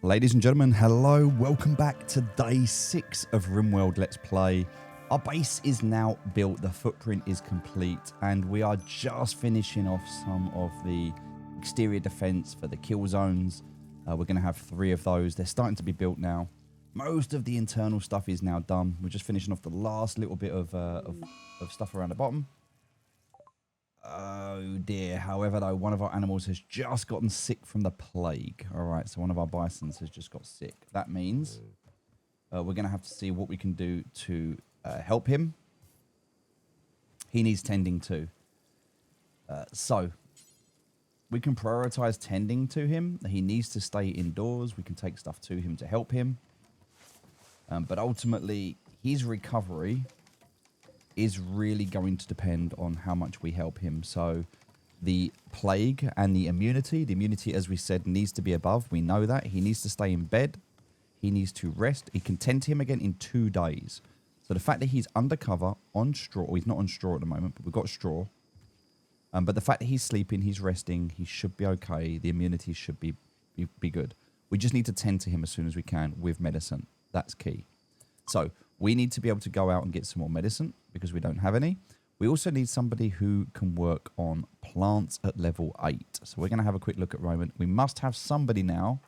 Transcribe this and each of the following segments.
Ladies and gentlemen, hello. Welcome back to day 6 of Rimworld Let's Play. Our base is now built, the footprint is complete, and we are just finishing off some of the exterior defense for the kill zones. We're going to have 3 of those. They're starting to be built now. Most of the internal stuff is now done. We're just finishing off the last little bit of stuff around the bottom. Oh dear. However, though, one of our animals has just gotten sick from the plague. All right, so one of our bisons has just got sick. That means we're going to have to see what we can do to help him. He needs tending too. So we can prioritize tending to him. He needs to stay indoors. We can take stuff to him to help him. But ultimately, his recovery is really going to depend on how much we help him. So the plague and the immunity, as we said, needs to be above. We know that. He needs to stay in bed. He needs to rest. He can tend to him again in 2 days. So the fact that he's undercover on straw, or he's not on straw at the moment, but we've got straw. But the fact that he's sleeping, he's resting, he should be okay. The immunity should be good. We just need to tend to him as soon as we can with medicine. That's key. So we need to be able to go out and get some more medicine because we don't have any. We also need somebody who can work on plants at level 8. So we're going to have a quick look at Roman. We must have somebody now.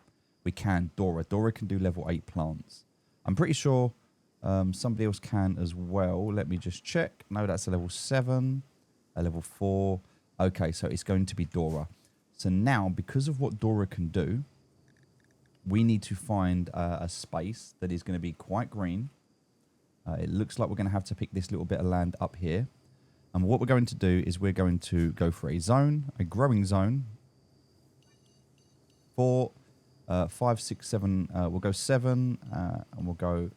We can. Dora. Dora can do level 8 plants. I'm pretty sure somebody else can as well. Let me just check. No, that's a level 7. A level 4. Okay, so it's going to be Dora. So now, because of what Dora can do, we need to find a space that is going to be quite green. It looks like we're going to have to pick this little bit of land up here. And what we're going to do is we're going to go for a zone, a growing zone. 4, 5, 6, 7. We'll go 7 and we'll go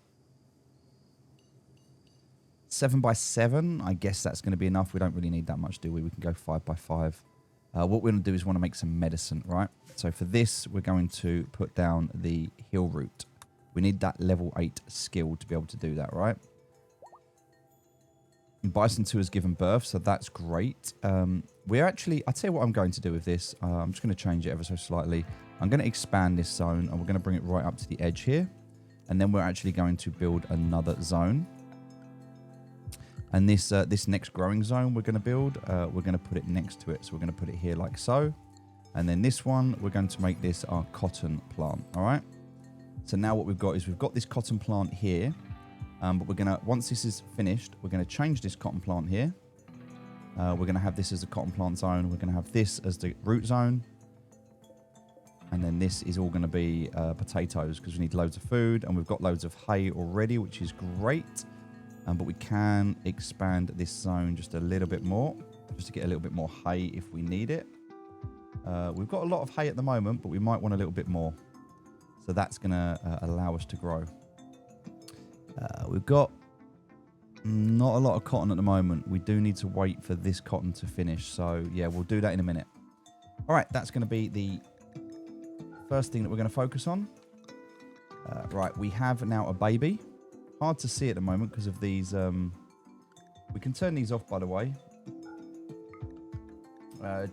7 by 7. I guess that's going to be enough. We don't really need that much, do we? We can go 5 by 5. What we're going to do is want to make some medicine, right? So for this, we're going to put down the heal root. We need that level 8 skill to be able to do that, right? Bison 2 has given birth, so that's great. We're actually, I'll tell you what I'm going to do with this. I'm just going to change it ever so slightly. I'm going to expand this zone, and we're going to bring it right up to the edge here. And then we're actually going to build another zone. And this next growing zone we're going to build, we're going to put it next to it. So we're going to put it here like so. And then this one, we're going to make this our cotton plant, all right? So now what we've got is we've got this cotton plant here. But we're going to, once this is finished, we're going to change this cotton plant here. We're going to have this as a cotton plant zone. We're going to have this as the root zone. And then this is all going to be potatoes because we need loads of food. And we've got loads of hay already, which is great. But we can expand this zone just a little bit more, just to get a little bit more hay if we need it. We've got a lot of hay at the moment, but we might want a little bit more. So that's going to allow us to grow. We've got not a lot of cotton at the moment. We do need to wait for this cotton to finish. So, yeah, we'll do that in a minute. All right, that's going to be the first thing that we're going to focus on. Right, we have now a baby. Hard to see at the moment because of these. We can turn these off, by the way.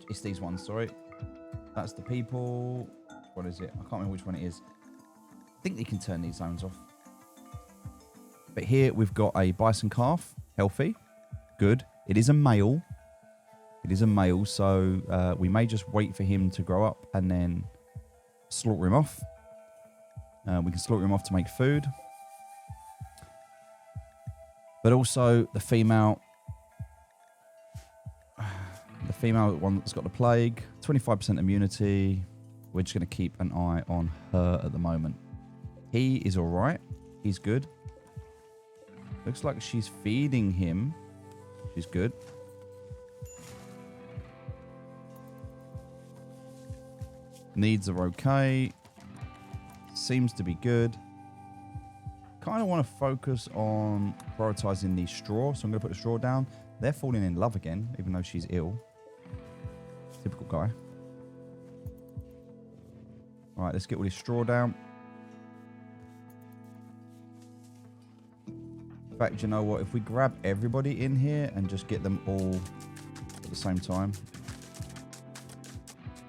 It's these ones, sorry. That's the people. What is it? I can't remember which one it is. I think you can turn these zones off. But here we've got a bison calf. Healthy. Good. It is a male. It is a male, so we may just wait for him to grow up and then slaughter him off. We can slaughter him off to make food. But also the female one that's got the plague, 25% immunity. We're just going to keep an eye on her at the moment. He is all right. He's good. Looks like she's feeding him. She's good. Needs are okay. Seems to be good. Kind of want to focus on prioritizing the straw, so I'm going to put the straw down. They're falling in love again, even though she's ill. Typical guy. All right, let's get all this straw down. In fact, you know what? If we grab everybody in here and just get them all at the same time.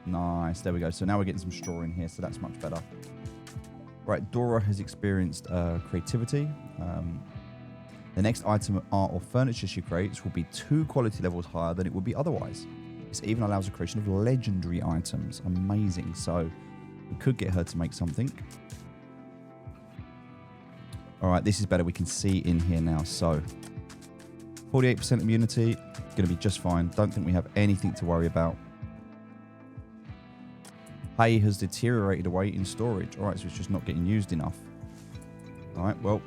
Nice, there we go. So now we're getting some straw in here, so that's much better. Right, Dora has experienced creativity. The next item of art or furniture she creates will be 2 quality levels higher than it would be otherwise. This even allows the creation of legendary items. Amazing. So we could get her to make something. All right, this is better. We can see in here now. So 48% immunity, going to be just fine. Don't think we have anything to worry about. Hay has deteriorated away in storage. All right, so it's just not getting used enough. All right, well,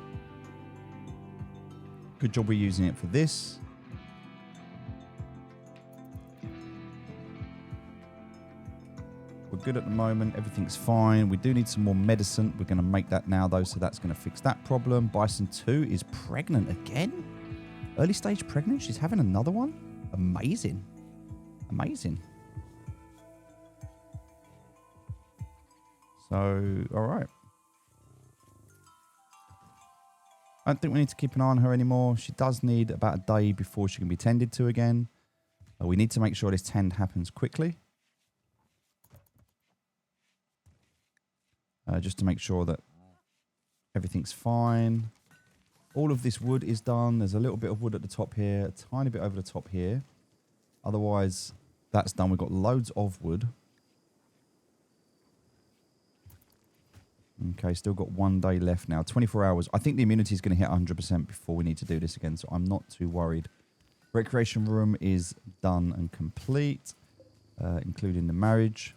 good job we're using it for this. We're good at the moment. Everything's fine. We do need some more medicine. We're going to make that now, though, so that's going to fix that problem. Bison 2 is pregnant again. Early stage pregnant. She's having another one. Amazing. Amazing. So, all right. I don't think we need to keep an eye on her anymore. She does need about a day before she can be tended to again. We need to make sure this tend happens quickly. Just to make sure that everything's fine. All of this wood is done. There's a little bit of wood at the top here. A tiny bit over the top here. Otherwise, that's done. We've got loads of wood. Okay, still got 1 day left now. 24 hours. I think the immunity is going to hit 100% before we need to do this again, so I'm not too worried. Recreation room is done and complete, including the marriage.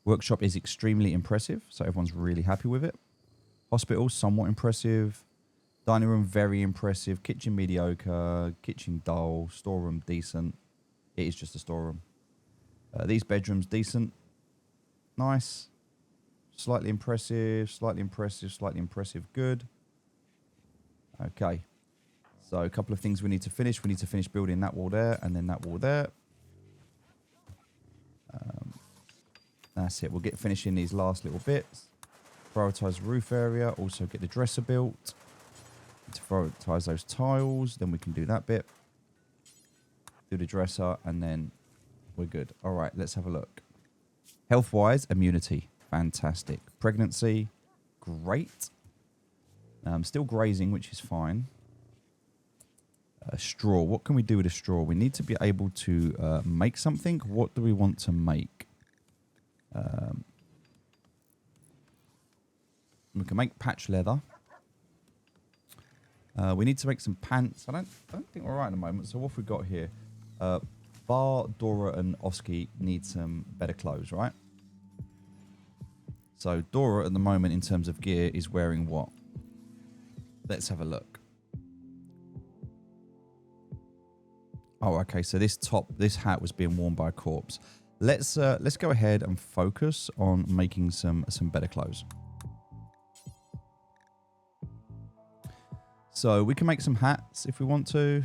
Workshop is extremely impressive, so everyone's really happy with it. Hospital, somewhat impressive. Dining room, very impressive. Kitchen, mediocre. Kitchen, dull. Storeroom, decent. It is just a storeroom. These bedrooms, decent. Nice. Slightly impressive, slightly impressive, slightly impressive. Good. Okay. So a couple of things we need to finish. We need to finish building that wall there and then that wall there. That's it. We'll get finishing these last little bits. Prioritize roof area. Also get the dresser built. To prioritize those tiles. Then we can do that bit. Do the dresser and then we're good. All right, let's have a look. Health-wise, immunity. Fantastic. Pregnancy. Great. Still grazing, which is fine. Straw. What can we do with a straw? We need to be able to make something. What do we want to make? We can make patch leather. We need to make some pants. I don't think we're right at the moment. So what have we got here? Bar, Dora, and Oski need some better clothes, right? So Dora at the moment in terms of gear is wearing what? Let's have a look. Oh, okay. So this hat was being worn by a corpse. Let's go ahead and focus on making some better clothes. So we can make some hats if we want to.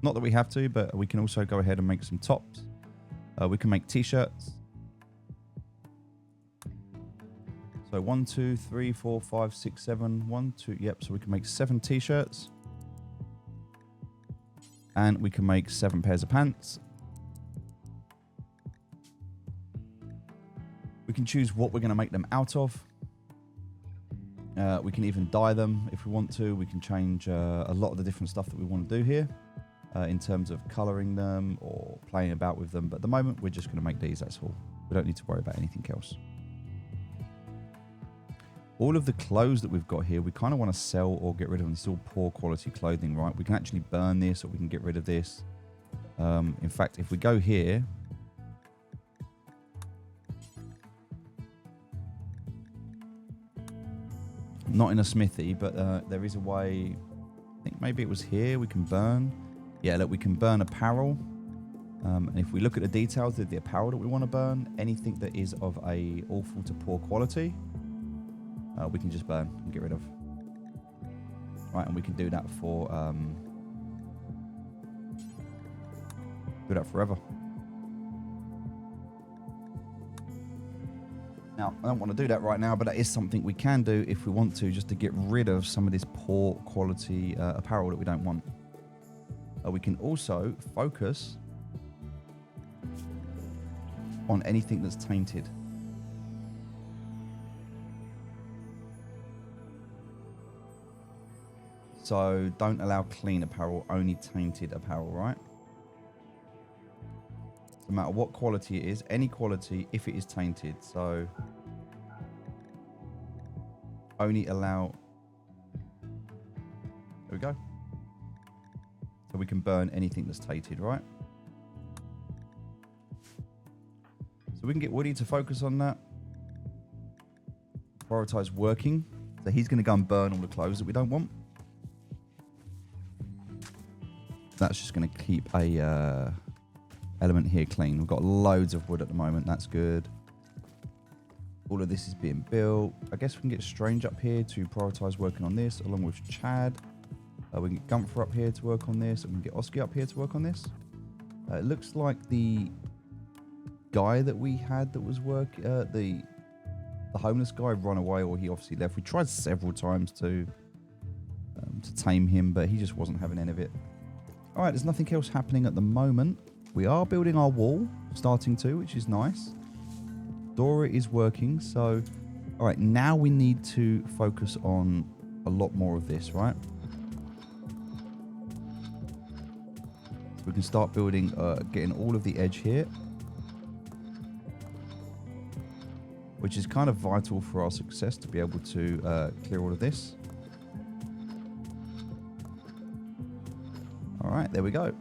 Not that we have to, but we can also go ahead and make some tops. We can make t-shirts. So 1, 2, 3, 4, 5, 6, 7. 1, 2. Yep. So we can make 7 t-shirts. And we can make 7 pairs of pants. We can choose what we're going to make them out of. We can even dye them if we want to. We can change a lot of the different stuff that we want to do here in terms of colouring them or playing about with them. But at the moment, we're just going to make these, that's all. We don't need to worry about anything else. All of the clothes that we've got here, we kind of want to sell or get rid of them. It's all poor quality clothing, right? We can actually burn this or we can get rid of this. In fact, if we go here... Not in a smithy, but there is a way... I think maybe it was here we can burn. Yeah, look, we can burn apparel. And if we look at the details of the apparel that we want to burn, anything that is of a awful to poor quality, we can just burn and get rid of. Right, and we can do that for... do that forever. Now, I don't want to do that right now, but that is something we can do if we want to, just to get rid of some of this poor quality apparel that we don't want. We can also focus on anything that's tainted. So don't allow clean apparel, only tainted apparel, right? No matter what quality it is, any quality if it is tainted. So only allow... There we go. So we can burn anything that's tainted, right? So we can get Woody to focus on that. Prioritize working. So he's going to go and burn all the clothes that we don't want. That's just going to keep a element here clean. We've got loads of wood at the moment. That's good. All of this is being built. I guess we can get Strange up here to prioritize working on this, along with Chad. We can get Gunther up here to work on this, and we can get Oski up here to work on this. It looks like the guy that we had that was the homeless guy run away, or he obviously left. We tried several times to tame him, but he just wasn't having any of it. All right, there's nothing else happening at the moment. We are building our wall, starting to, which is nice. Dora is working, so... All right, now we need to focus on a lot more of this, right? So we can start building, getting all of the edge here. Which is kind of vital for our success to be able to clear all of this. All right, there we go.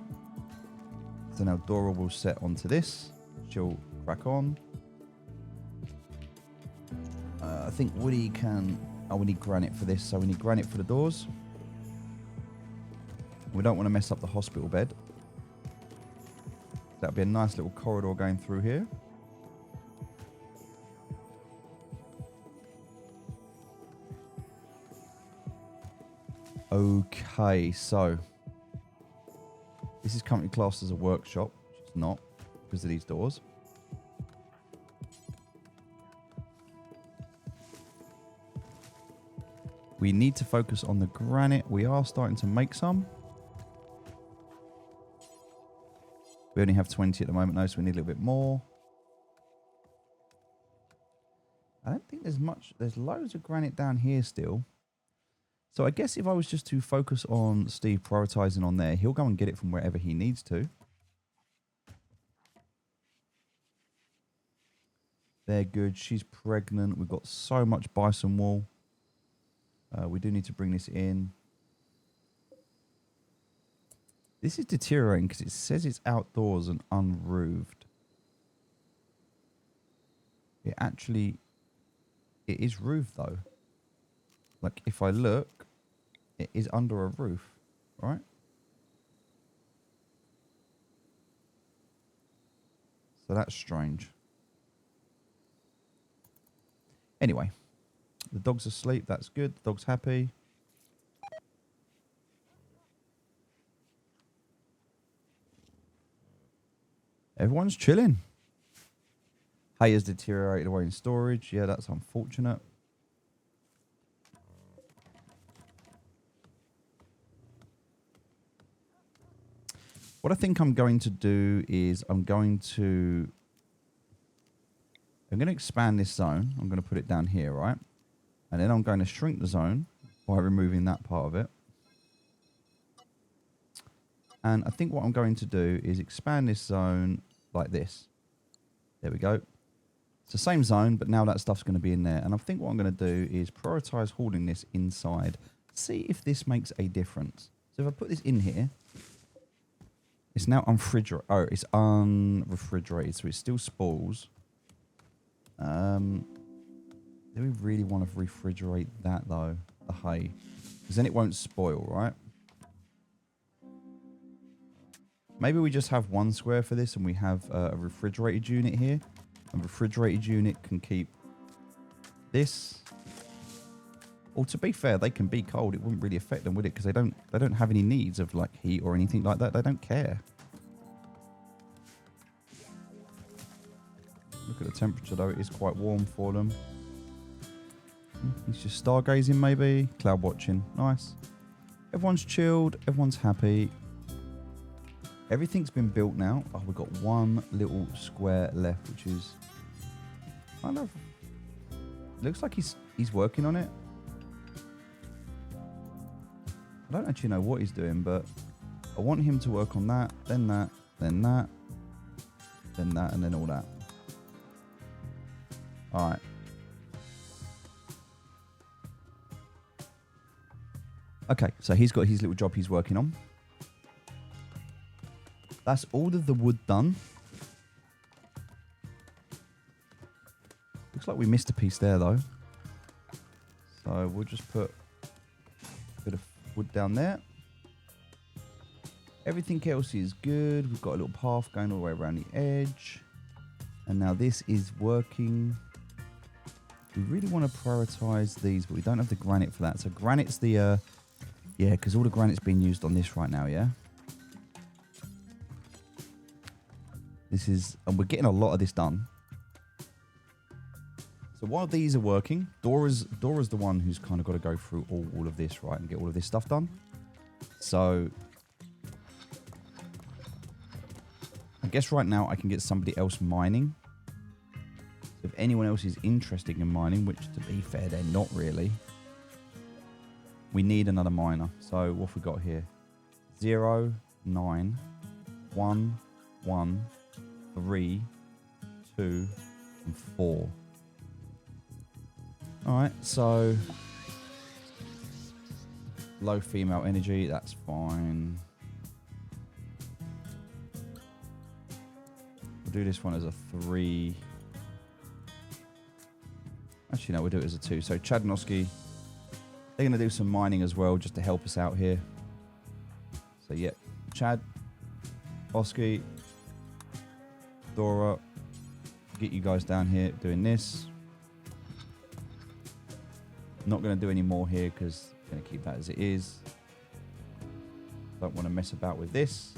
So now Dora will set onto this. She'll crack on. I think Woody can... Oh, we need granite for this, so we need granite for the doors. We don't want to mess up the hospital bed. That'll be a nice little corridor going through here. Okay, so this is currently classed as a workshop, which it's not because of these doors. We need to focus on the granite. We are starting to make some. We only have 20 at the moment, though, so we need a little bit more. I don't think there's much. There's loads of granite down here still. So I guess if I was just to focus on Steve prioritizing on there, he'll go and get it from wherever he needs to. They're good. She's pregnant. We've got so much bison wool. We do need to bring this in. This is deteriorating because it says it's outdoors and unroofed. It is roofed though. Like if I look, it is under a roof, right? So that's strange. Anyway, the dog's asleep. That's good. The dog's happy. Everyone's chilling. Hay has deteriorated away in storage. Yeah, that's unfortunate. What I think I'm going to do is I'm going to expand this zone. I'm going to put it down here, right? And then I'm going to shrink the zone by removing that part of it. And I think what I'm going to do is expand this zone like this. There we go. It's the same zone, but now that stuff's going to be in there. And I think what I'm going to do is prioritize holding this inside. See if this makes a difference. So if I put this in here, it's now unrefrigerated. Oh, it's unrefrigerated, so it still spoils. Do we really want to refrigerate that though? The hay, because then it won't spoil, right? Maybe we just have one square for this, and we have a refrigerated unit here. A refrigerated unit can keep this. Or to be fair, they can be cold. It wouldn't really affect them, would it? Because they don't have any needs of like heat or anything like that. They don't care. Look at the temperature though. It is quite warm for them. He's just stargazing maybe. Cloud watching. Nice. Everyone's chilled. Everyone's happy. Everything's been built now. Oh, we've got one little square left, which is kind of looks like he's working on it. I don't actually know what he's doing, but I want him to work on that, then that, then that, then that, and then all that. All right. Okay, so he's got his little job he's working on. That's all of the wood done. Looks like we missed a piece there, though. So we'll just put a bit of wood down there. Everything else is good. We've got a little path going all the way around the edge. And now this is working. We really want to prioritize these, but we don't have the granite for that. So granite's the, yeah, because all the granite's being used on this right now, yeah? This is, and we're getting a lot of this done. So while these are working, Dora's the one who's kind of got to go through all of this, right, and get all of this stuff done. So I guess right now I can get somebody else mining. So if anyone else is interested in mining, which to be fair, they're not really, we need another miner. So what have we got here? 0, 9, 1, 1, 3, 2, and 4. Alright, so low female energy, that's fine. We'll do this one as a 3. Actually, no, we'll do it as a 2. So Chadnowski, they're going to do some mining as well just to help us out here. So yeah, Chad, Oski, Dora, get you guys down here doing this. Not going to do any more here because I'm going to keep that as it is. Don't want to mess about with this.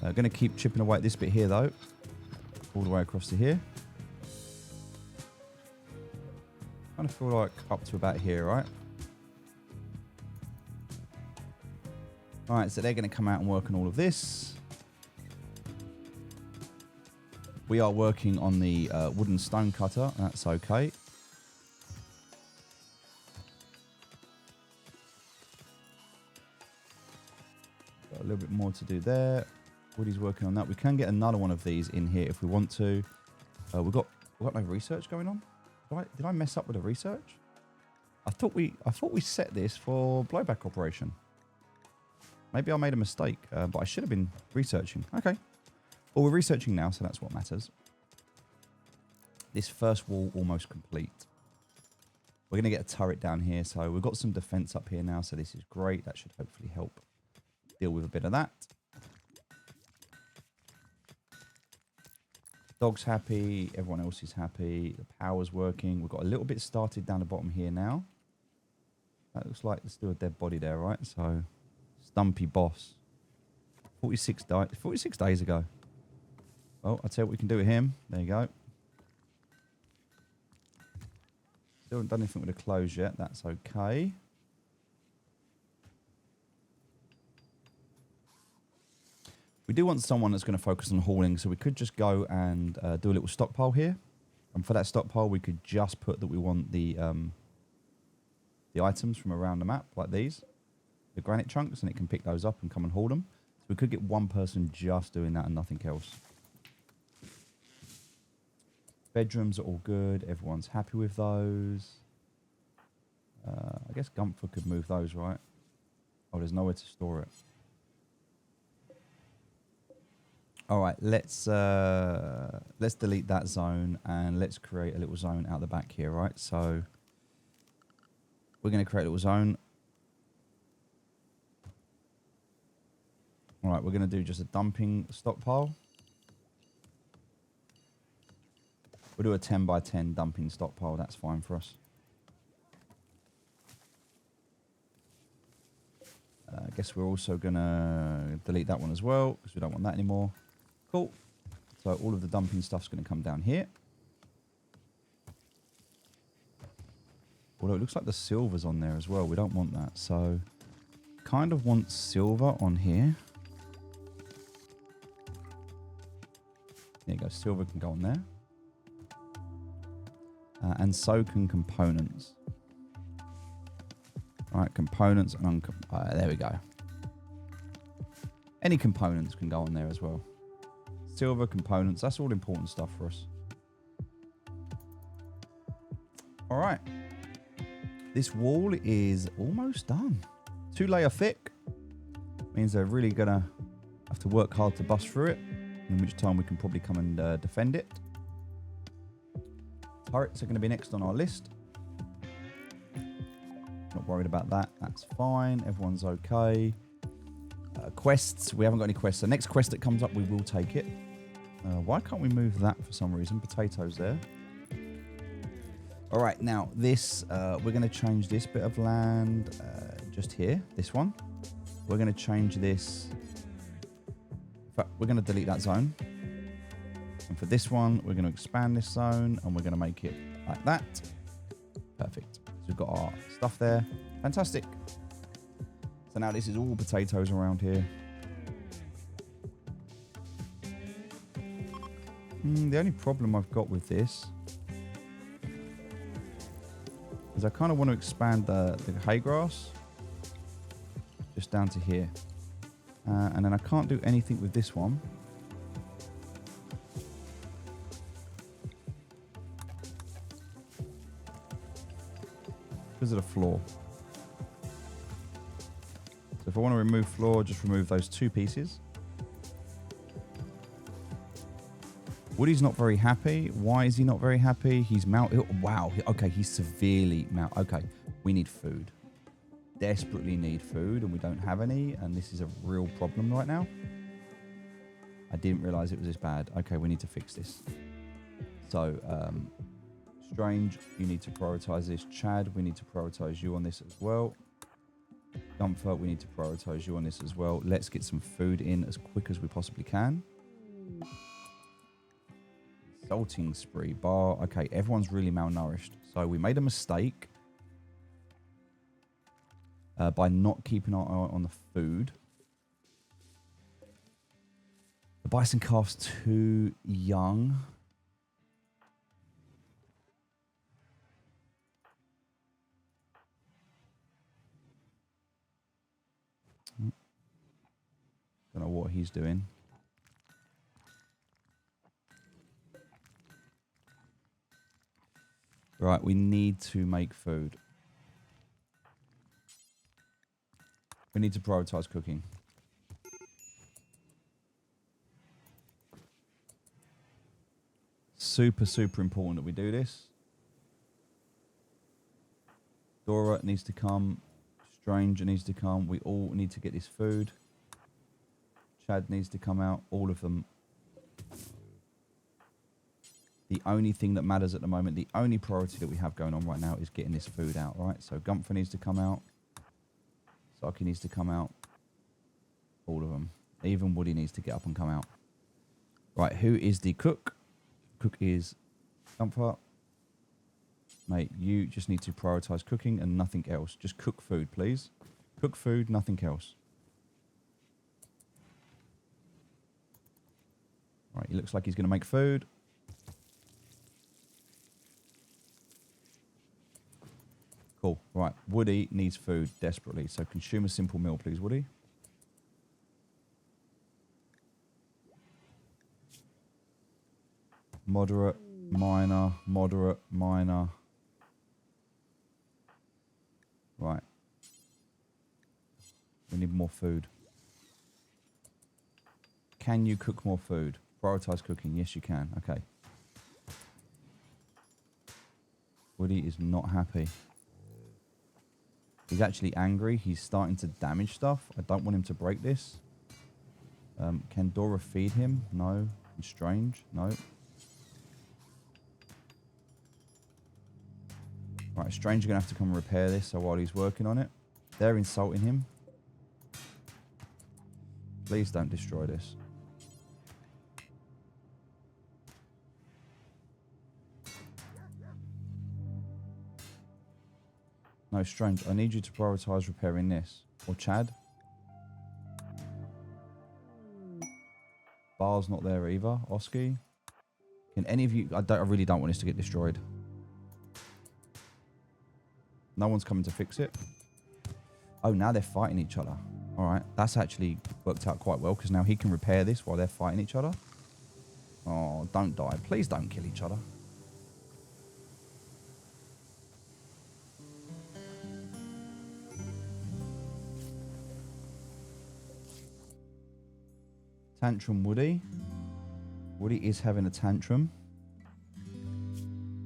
Going to keep chipping away at this bit here though, all the way across to here. Kind of feel like up to about here, right? Alright, so they're going to come out and work on all of this. We are working on the wooden stone cutter. That's okay. Got a little bit more to do there. Woody's working on that. We can get another one of these in here if we want to. We've got no research going on. Did I mess up with the research? I thought we set this for blowback operation. Maybe I made a mistake, but I should have been researching. Okay. Well, we're researching now, so that's what matters. This first wall almost complete. We're going to get a turret down here, so we've got some defense up here now, so this is great. That should hopefully help deal with a bit of that. Dog's happy. Everyone else is happy. The power's working. We've got a little bit started down the bottom here now. That looks like there's still a dead body there, right? So, Stumpy Boss. 46 days ago. Well, I'll tell you what we can do with him. There you go. Still haven't done anything with the clothes yet. That's okay. We do want someone that's going to focus on hauling, so we could just go and do a little stockpile here. And for that stockpile, we could just put that we want the items from around the map, like these. The granite chunks, and it can pick those up and come and haul them. So we could get one person just doing that and nothing else. Bedrooms are all good. Everyone's happy with those. I guess Gunther could move those, right? Oh, there's nowhere to store it. All right, let's delete that zone and let's create a little zone out the back here, right? So we're going to create a little zone. All right, we're going to do just a dumping stockpile. We'll do a 10 by 10 dumping stockpile. That's fine for us. I guess we're also going to delete that one as well because we don't want that anymore. Cool. So all of the dumping stuff's going to come down here. Although it looks like the silver's on there as well. We don't want that. So kind of want silver on here. There you go. Silver can go on there. And so can components. All right, components and there we go. Any components can go on there as well. Silver components, that's all important stuff for us. All right. This wall is almost done. 2-layer thick. Means they're really going to have to work hard to bust through it. In which time we can probably come and defend it. Turrets are going to be next on our list. Not worried about that. That's fine. Everyone's okay. Quests. We haven't got any quests. The next quest that comes up, we will take it. Why can't we move that for some reason? Potatoes there. All right. Now, this, we're going to change this bit of land just here. This one. We're going to change this. In fact, we're going to delete that zone. And for this one, we're going to expand this zone and we're going to make it like that. Perfect. So we've got our stuff there. Fantastic. So now this is all potatoes around here. The only problem I've got with this is I kind of want to expand the hay grass just down to here. And then I can't do anything with this one. Because of the floor. So if I want to remove floor, just remove those 2 pieces. Woody's not very happy. Why is he not very happy? He's wow. Okay, he's severely okay, we need food. Desperately need food, and we don't have any, and this is a real problem right now. I didn't realize it was this bad. Okay, we need to fix this. So, Strange, you need to prioritize this. Chad, we need to prioritize you on this as well. Comfort, we need to prioritize you on this as well. Let's get some food in as quick as we possibly can. Salting spree bar. Okay, everyone's really malnourished. So we made a mistake by not keeping our eye on the food. The bison calf's too young. Don't know what he's doing. Right, we need to make food. We need to prioritize cooking. Super, super important that we do this. Dora needs to come. Stranger needs to come. We all need to get this food. Chad needs to come out. All of them. The only thing that matters at the moment, the only priority that we have going on right now is getting this food out, right? So Gumpher needs to come out. Saki needs to come out. All of them. Even Woody needs to get up and come out. Right, who is the cook? Cook is Gumpher. Mate, you just need to prioritize cooking and nothing else. Just cook food, please. Cook food, nothing else. Right, he looks like he's going to make food. Cool. Right, Woody needs food desperately. So consume a simple meal, please, Woody. Moderate, minor, moderate, minor. Right. We need more food. Can you cook more food? Prioritize cooking. Yes, you can. Okay. Woody is not happy. He's actually angry. He's starting to damage stuff. I don't want him to break this. Can Dora feed him? No. Strange? No. Right, Strange are going to have to come and repair this so while he's working on it. They're insulting him. Please don't destroy this. No, Strange, I need you to prioritize repairing this. Or Chad. Bar's not there either. Oski. Can any of you... I really don't want this to get destroyed. No one's coming to fix it. Oh, now they're fighting each other. All right. That's actually worked out quite well because now he can repair this while they're fighting each other. Oh, don't die. Please don't kill each other. Tantrum Woody. Woody is having a tantrum.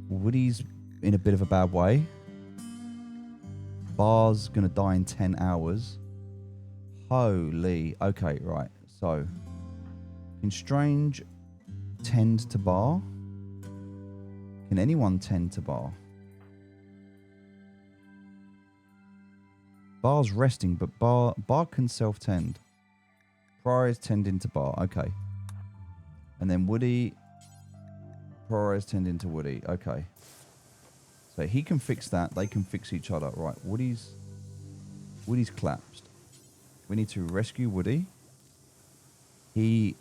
Woody's in a bit of a bad way. Bar's going to die in 10 hours. Holy. Okay, right. So, can Strange tend to Bar? Can anyone tend to Bar? Bar's resting, but Bar can self-tend. Prior is tending to Bar. Okay. And then Woody. Prior is tending to Woody. Okay. So he can fix that. They can fix each other. Right. Woody's collapsed. We need to rescue Woody. He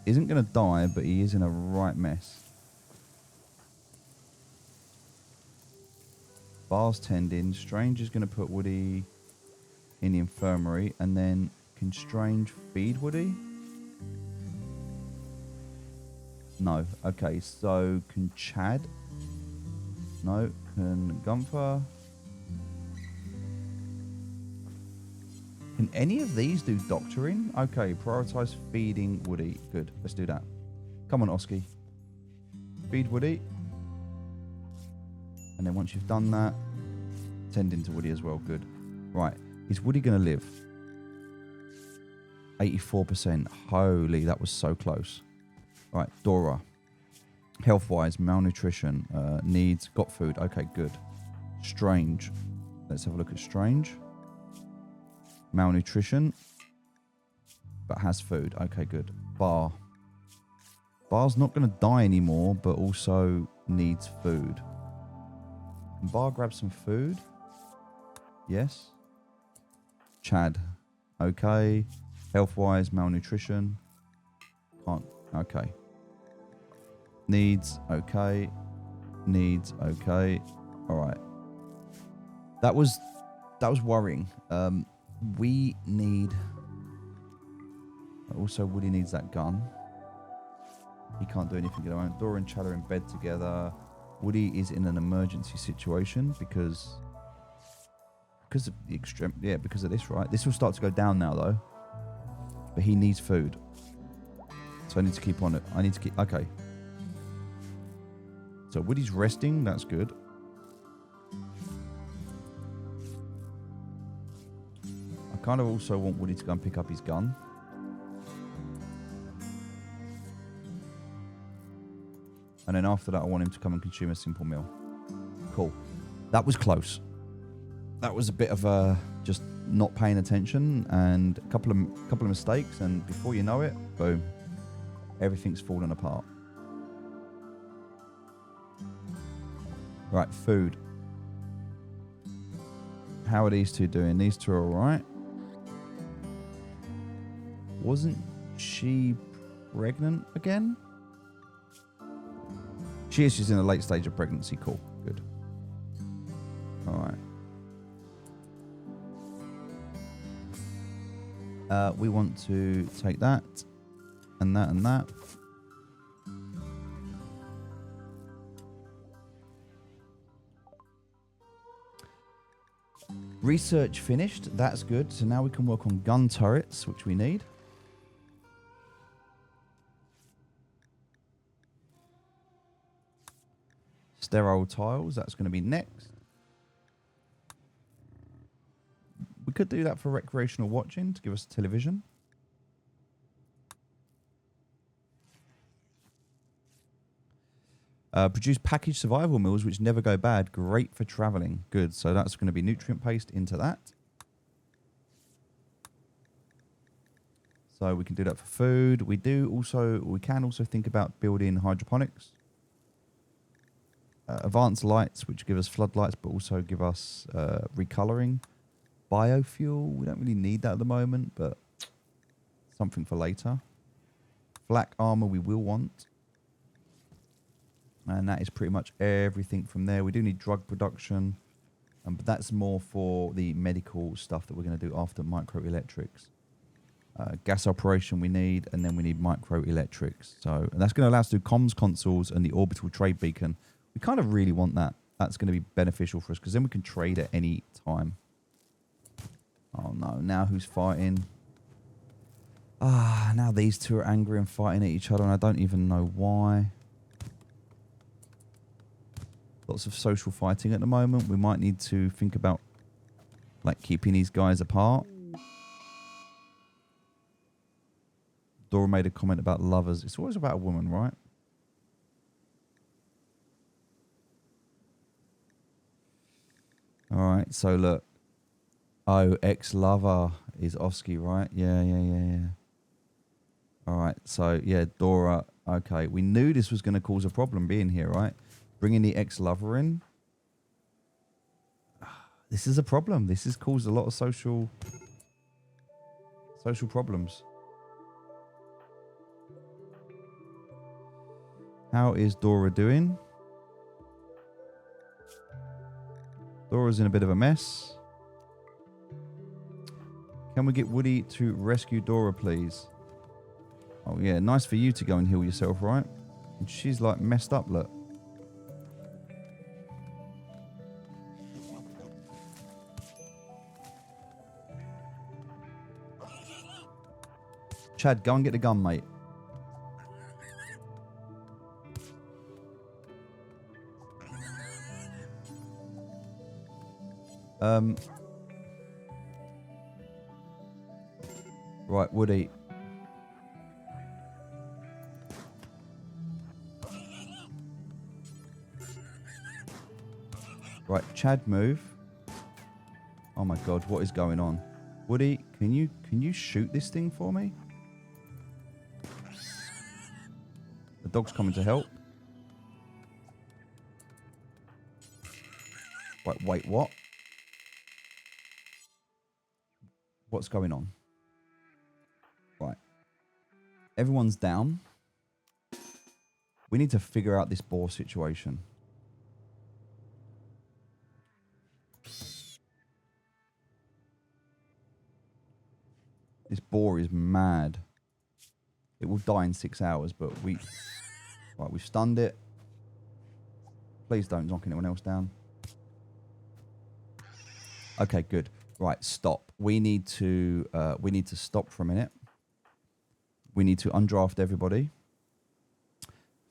isn't going to die, but he is in a right mess. Bar's tending. Strange is going to put Woody in the infirmary. And then can Strange feed Woody? No. Okay, so can Chad? No. Can Gunther? Can any of these do doctoring? Okay, prioritize feeding Woody. Good, let's do that. Come on, Oski. Feed Woody. And then once you've done that, tend into Woody as well. Good. Right, is Woody going to live? 84%. Holy, that was so close. Right, Dora. Health-wise, malnutrition, needs, got food. Okay, good. Strange. Let's have a look at Strange. Malnutrition, but has food. Okay, good. Bar. Bar's not going to die anymore, but also needs food. Can Bar grab some food? Yes. Chad. Okay. Health-wise, malnutrition. Can't. Okay. Needs. Okay. Needs. Okay. All right. That was worrying. We need... Also, Woody needs that gun. He can't do anything at the moment. Dora and Chad are in bed together. Woody is in an emergency situation because of the extreme... Yeah, because of this, right? This will start to go down now, though. But he needs food. So I need to keep on it. I need to keep... Okay. So Woody's resting. That's good. I kind of also want Woody to go and pick up his gun. And then after that, I want him to come and consume a simple meal. Cool. That was close. That was a bit of a just not paying attention and a couple of mistakes, and before you know it, boom, everything's fallen apart. Right, food. How are these two doing? These two are all right. Wasn't she pregnant again? She is. She's in a late stage of pregnancy. Cool. Good. All right. We want to take that and that and that. Research finished. That's good. So now we can work on gun turrets, which we need. Sterile tiles. That's going to be next. We could do that for recreational watching to give us television. Produce packaged survival meals which never go bad. Great for traveling. Good. So that's going to be nutrient paste into that. So we can do that for food. We can also think about building hydroponics. Advanced lights, which give us floodlights, but also give us recoloring. biofuel. We don't really need that at the moment, but something for later. Black armor we will want. And that is pretty much everything from there. We do need drug production, but that's more for the medical stuff that we're going to do after microelectrics. Gas operation we need, and then we need microelectrics. So, and that's going to allow us to do comms consoles and the orbital trade beacon. We kind of really want that. That's going to be beneficial for us because then we can trade at any time. Oh no, now who's fighting? Ah, now these two are angry and fighting at each other and I don't even know why. Lots of social fighting at the moment. We might need to think about like keeping these guys apart. Dora made a comment about lovers. It's always about a woman, right? All right, so look. Oh, ex-lover is Oski, right? Yeah. All right, so yeah, Dora. Okay, we knew this was going to cause a problem being here, right? Bringing the ex-lover in. This is a problem. This has caused a lot of social problems. How is Dora doing? Dora's in a bit of a mess. Can we get Woody to rescue Dora, please? Oh, yeah. Nice for you to go and heal yourself, right? And she's, like, messed up, look. Chad, go and get the gun, mate. Right, Woody. Right, Chad, move. Oh my God, what is going on? Woody, can you shoot this thing for me? The dog's coming to help. Wait, what? What's going on? Right. Everyone's down. We need to figure out this boar situation. This boar is mad. It will die in 6 hours, but we've stunned it. Please don't knock anyone else down. Okay, good. Right, stop. We need to stop for a minute. We need to undraft everybody.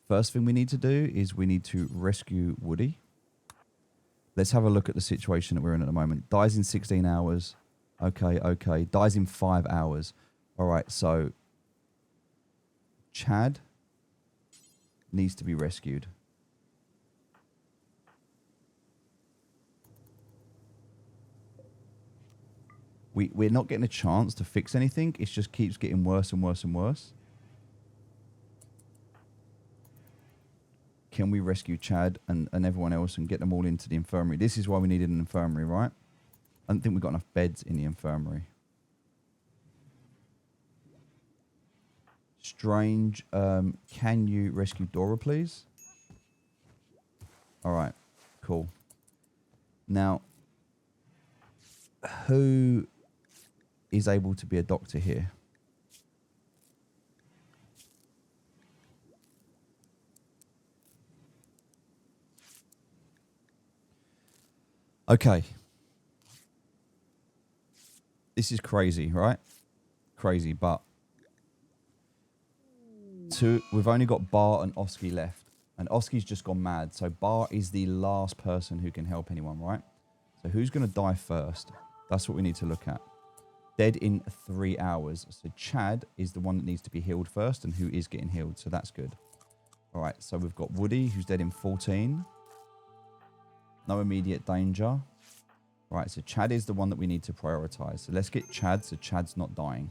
First thing we need to do is we need to rescue Woody. Let's have a look at the situation that we're in at the moment. Dies in 16 hours. Okay. Dies in 5 hours. All right, so Chad needs to be rescued. We're not getting a chance to fix anything. It just keeps getting worse and worse and worse. Can we rescue Chad and everyone else and get them all into the infirmary? This is why we needed an infirmary, right? I don't think we've got enough beds in the infirmary. Strange. Can you rescue Dora, please? All right. Cool. Now, who is able to be a doctor here? Okay. This is crazy, right? Crazy, but we've only got Bar and Oski left. And Oski's just gone mad. So Bar is the last person who can help anyone, right? So who's going to die first? That's what we need to look at. Dead in 3 hours. So Chad is the one that needs to be healed first and who is getting healed. So that's good. All right. So we've got Woody, who's dead in 14. No immediate danger. Right. So Chad is the one that we need to prioritize. So let's get Chad so Chad's not dying.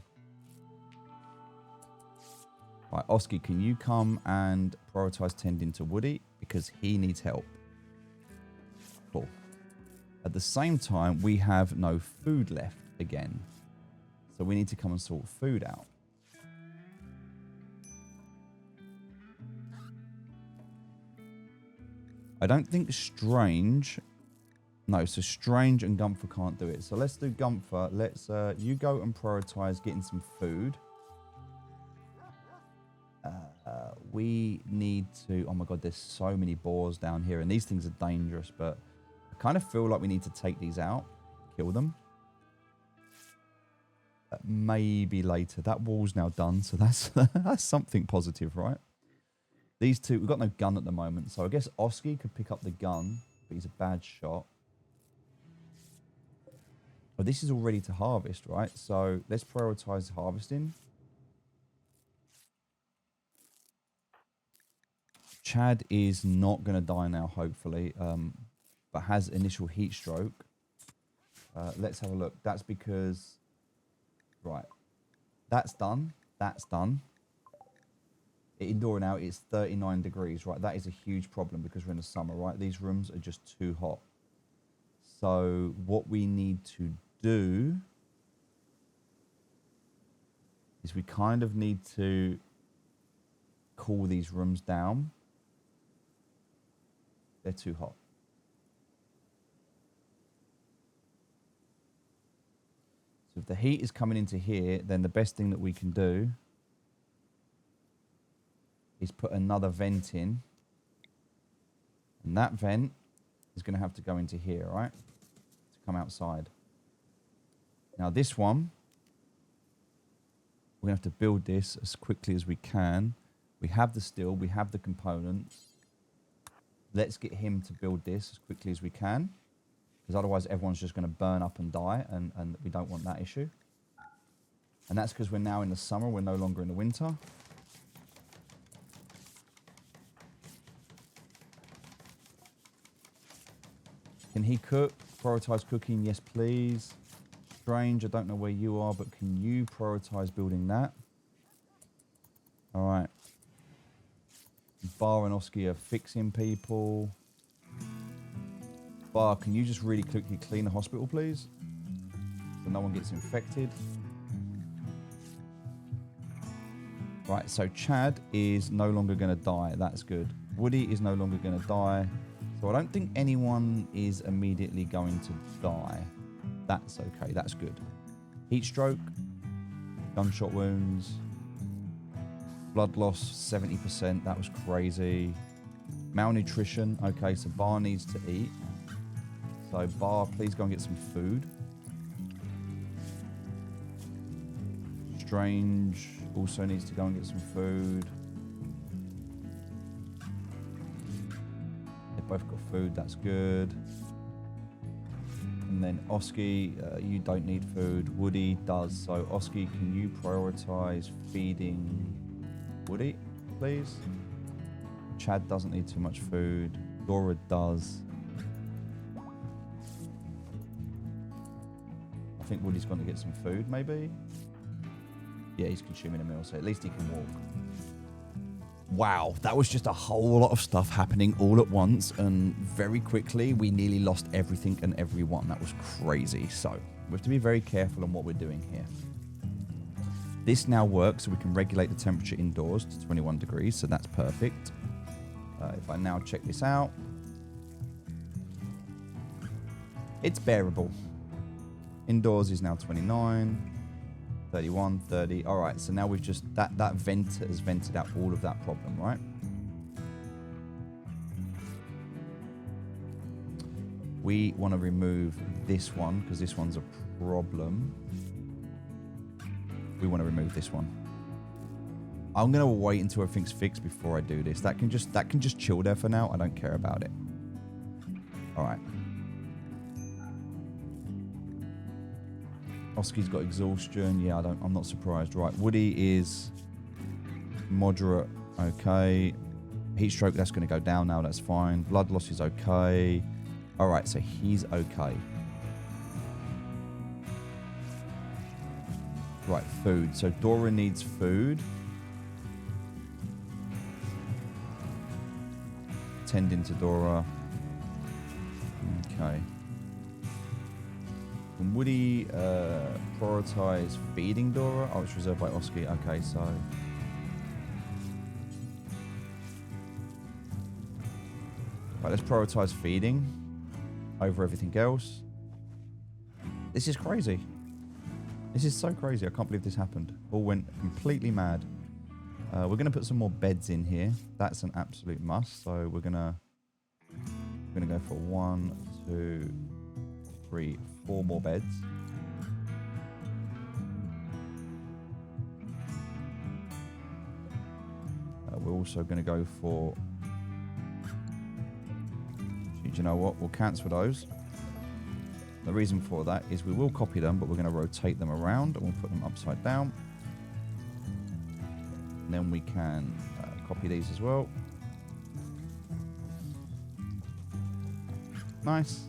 Right. Oski, can you come and prioritize tending to Woody? Because he needs help. Cool. At the same time, we have no food left again. So we need to come and sort food out. I don't think Strange... No, so Strange and Gunther can't do it. So let's do Gunther. Let's you go and prioritize getting some food. We need to... Oh my god, there's so many boars down here. And these things are dangerous, but I kind of feel like we need to take these out. Kill them. Maybe later. That wall's now done, so that's that's something positive, right? These two... We've got no gun at the moment, so I guess Oski could pick up the gun, but he's a bad shot. But this is all ready to harvest, right? So let's prioritize harvesting. Chad is not going to die now, hopefully, but has initial heat stroke. Let's have a look. That's because... Right. That's done. That's done. Indoor now is 39 degrees, right? That is a huge problem because we're in the summer, right? These rooms are just too hot. So what we need to do is we kind of need to cool these rooms down. They're too hot. So if the heat is coming into here, then the best thing that we can do is put another vent in. And that vent is going to have to go into here, right? To come outside. Now this one, we're going to have to build this as quickly as we can. We have the steel, we have the components. Let's get him to build this as quickly as we can. Because otherwise everyone's just going to burn up and die, and we don't want that issue. And that's because we're now in the summer, we're no longer in the winter. Can he cook? Prioritize cooking, yes please. Strange, I don't know where you are, but can you prioritize building that? Alright. Bar and Oski are fixing people. Bar, can you just really quickly clean the hospital, please? So no one gets infected. Right, so Chad is no longer going to die. That's good. Woody is no longer going to die. So I don't think anyone is immediately going to die. That's okay. That's good. Heat stroke. Gunshot wounds. Blood loss, 70%. That was crazy. Malnutrition. Okay, so Bar needs to eat. So Bar, please go and get some food. Strange also needs to go and get some food. They both got food. That's good. And then Oski, you don't need food. Woody does. So Oski, can you prioritize feeding Woody, please? Chad doesn't need too much food. Dora does. I think Woody's going to get some food, maybe. Yeah, he's consuming a meal, so at least he can walk. Wow, that was just a whole lot of stuff happening all at once, and very quickly we nearly lost everything and everyone. That was crazy. So we have to be very careful on what we're doing here. This now works, so we can regulate the temperature indoors to 21 degrees, so that's perfect. If I now check this out, it's bearable. Indoors is now 29, 31, 30. All right, so now we've just, that vent has vented out all of that problem, right? We want to remove this one because this one's a problem. We want to remove this one. I'm going to wait until everything's fixed before I do this. That can just chill there for now. I don't care about it. All right. Oski's got exhaustion. Yeah, I'm not surprised. Right, Woody is moderate. Okay. Heat stroke, that's going to go down now. That's fine. Blood loss is okay. All right, so he's okay. Right, food. So Dora needs food. Tending to Dora. Okay. Can Woody prioritize feeding Dora? Oh, it's reserved by Oski. Okay, so... Right, let's prioritize feeding over everything else. This is crazy. This is so crazy. I can't believe this happened. All went completely mad. We're going to put some more beds in here. That's an absolute must. So we're going to go for 1, 2, 3, 4 more beds. We're also going to go for... Do you know what? We'll cancel those. The reason for that is we will copy them, but we're going to rotate them around and we'll put them upside down. And then we can copy these as well. Nice.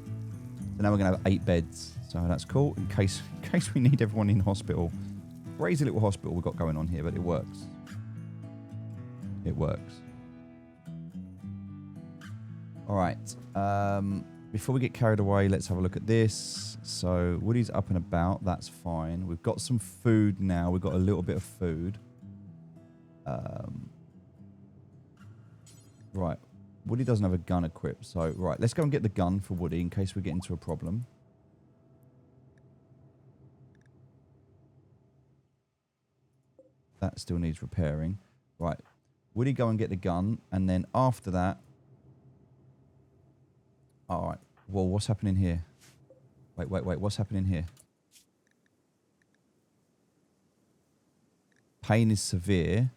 So now we're going to have 8 beds. So that's cool in case we need everyone in hospital. Crazy little hospital we've got going on here, but it works. It works. All right. Before we get carried away, let's have a look at this. So Woody's up and about. That's fine. We've got some food now. We've got a little bit of food. Right. Woody doesn't have a gun equipped. So, right. Let's go and get the gun for Woody in case we get into a problem. That still needs repairing. Right. Woody, go and get the gun. And then after that... All right. Well, what's happening here? Wait. What's happening here? Pain is severe.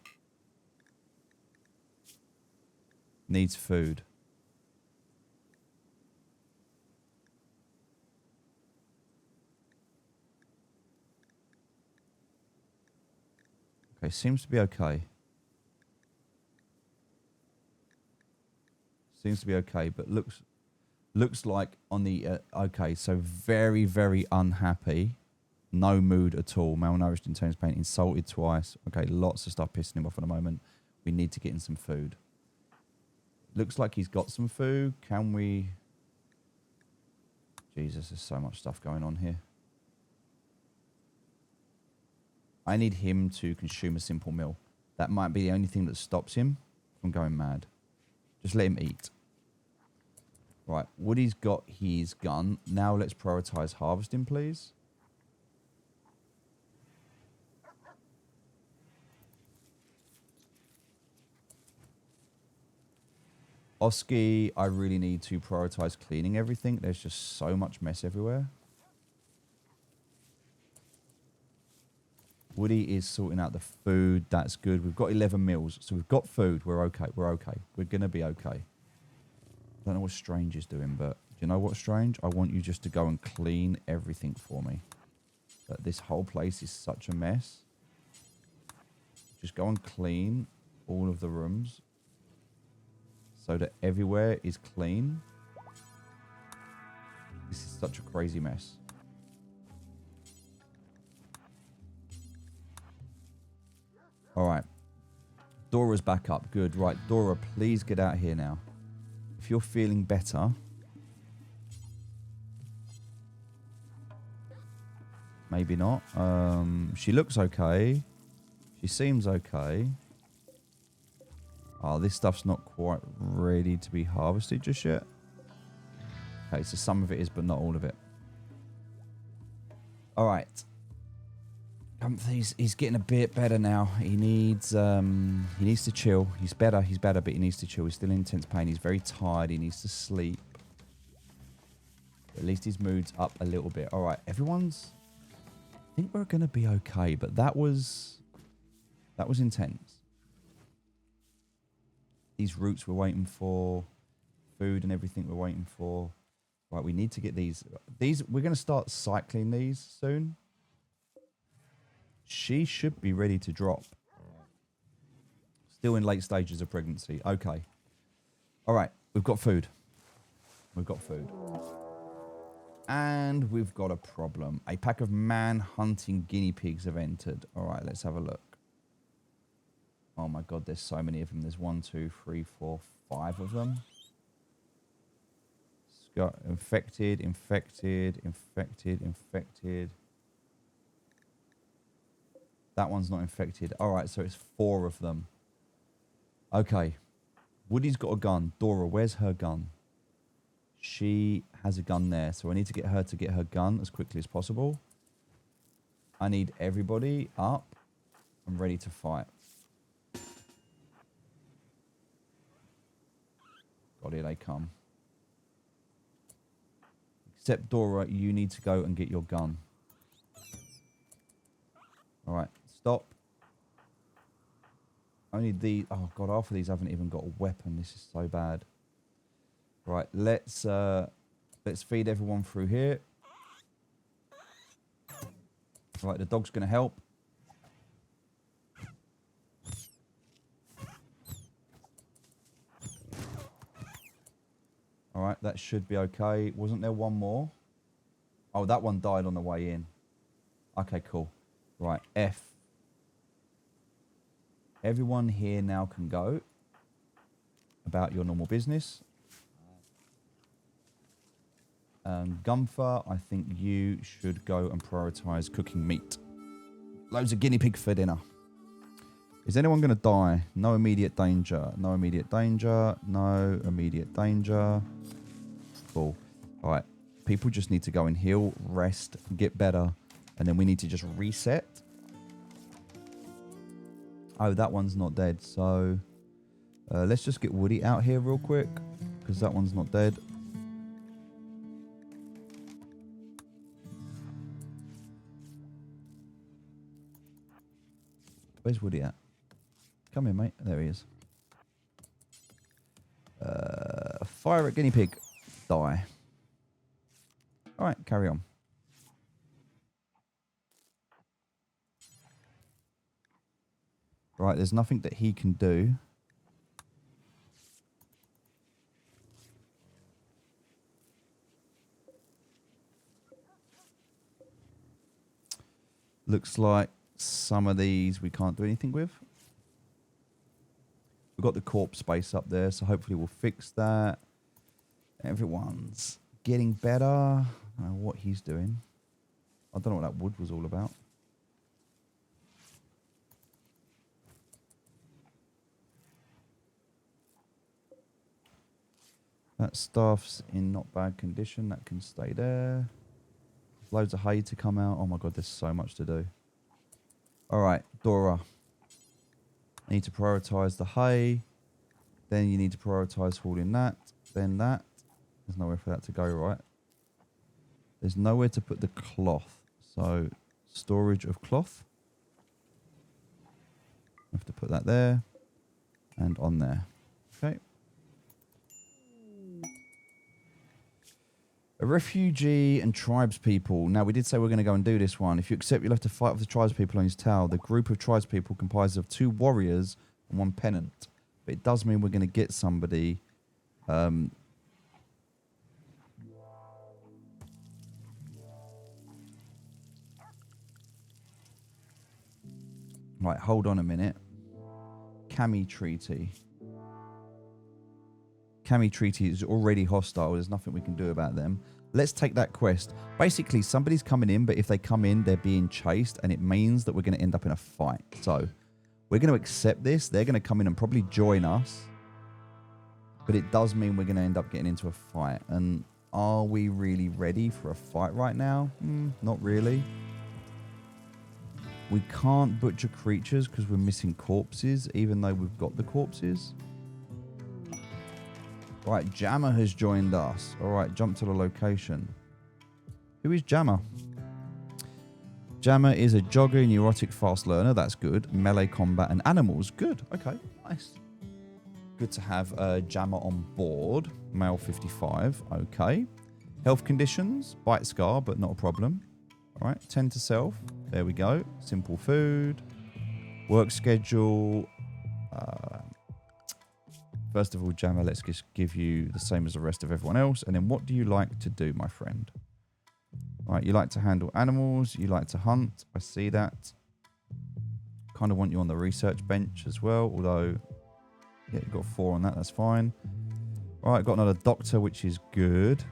Needs food. Okay, seems to be okay. Seems to be okay, but looks like on the... okay, so very, very unhappy. No mood at all. Malnourished, intense pain. Insulted twice. Okay, lots of stuff pissing him off at the moment. We need to get in some food. Looks like he's got some food. Can we... Jesus, there's so much stuff going on here. I need him to consume a simple meal. That might be the only thing that stops him from going mad. Just let him eat. Right, Woody's got his gun. Now let's prioritize harvesting, please. Oski, I really need to prioritize cleaning everything. There's just so much mess everywhere. Woody is sorting out the food. That's good. We've got 11 meals. So we've got food. We're okay. We're okay. We're going to be okay. I don't know what Strange is doing, but do you know what, Strange? I want you just to go and clean everything for me. But this whole place is such a mess. Just go and clean all of the rooms so that everywhere is clean. This is such a crazy mess. All right. Dora's back up. Good. Right, Dora, please get out here now. If you're feeling better... Maybe not. She looks okay. She seems okay. Oh, this stuff's not quite ready to be harvested just yet. Okay, so some of it is, but not all of it. All right. He's getting a bit better now. He needs to chill. He's better, but he needs to chill. He's still in intense pain. He's very tired. He needs to sleep. At least his mood's up a little bit. All right, everyone's... I think we're going to be okay, but that was intense. These roots we're waiting for, food and everything we're waiting for. Right, we need to get these. We're going to start cycling these soon. She should be ready to drop. Still in late stages of pregnancy. Okay. All right, we've got food. We've got food. And we've got a problem. A pack of man-hunting guinea pigs have entered. All right, let's have a look. Oh my God, there's so many of them. There's 1, 2, 3, 4, 5 of them. go. Infected, infected, infected, infected. That one's not infected. All right, so it's 4 of them. Okay. Woody's got a gun. Dora, where's her gun? She has a gun there, so I need to get her gun as quickly as possible. I need everybody up and ready to fight. God, here they come. Except Dora, you need to go and get your gun. All right, stop. Only the... Oh, God, half of these haven't even got a weapon. This is so bad. Right, let's feed everyone through here. Right, the dog's going to help. All right, that should be okay. Wasn't there one more? Oh, that one died on the way in. Okay, cool. Right, F. Everyone here now can go about your normal business. Gunther, I think you should go and prioritize cooking meat. Loads of guinea pig for dinner. Is anyone going to die? No immediate danger. No immediate danger. No immediate danger. Cool. All right. People just need to go and heal, rest, get better, and then we need to just reset. Oh, that one's not dead. So let's just get Woody out here real quick because that one's not dead. Where's Woody at? Come here, mate. There he is. Fire at guinea pig. Die. All right, carry on. Right, there's nothing that he can do. Looks like some of these we can't do anything with. We've got the corpse space up there, so hopefully we'll fix that. Everyone's getting better. I don't know what he's doing. I don't know what that wood was all about. That stuff's in not bad condition. That can stay there. Loads of hay to come out. Oh my God, there's so much to do. All right, Dora. I need to prioritize the hay. Then you need to prioritize hauling that. Then that. There's nowhere for that to go, right? There's nowhere to put the cloth. So, storage of cloth. I have to put that there. And on there. Okay. A refugee and tribespeople. Now, we did say we're going to go and do this one. If you accept, you'll have to fight with the tribespeople on his tower. The group of tribespeople comprises of 2 warriors and 1 pennant. But it does mean we're going to get somebody... Right, hold on a minute. Cami Treaty. Cami Treaty is already hostile. There's nothing we can do about them. Let's take that quest. Basically, somebody's coming in, but if they come in, they're being chased, and it means that we're going to end up in a fight. So, we're going to accept this. They're going to come in and probably join us. But it does mean we're going to end up getting into a fight. And are we really ready for a fight right now? Not really. We can't butcher creatures because we're missing corpses, even though we've got the corpses. Right, Jammer has joined us. All right, jump to the location. Who is Jammer? Jammer is a jogger, neurotic, fast learner. That's good. Melee combat and animals. Good. Okay, nice. Good to have Jammer on board. Male 55. Okay. Health conditions. Bite scar, but not a problem. All right, 10 to self. There we go. Simple food. Work schedule. First of all, Jammer, let's just give you the same as the rest of everyone else. And then what do you like to do, my friend? All right, you like to handle animals. You like to hunt. I see that. Kind of want you on the research bench as well. Although, yeah, you've got 4 on that. That's fine. All right, got another doctor, which is good.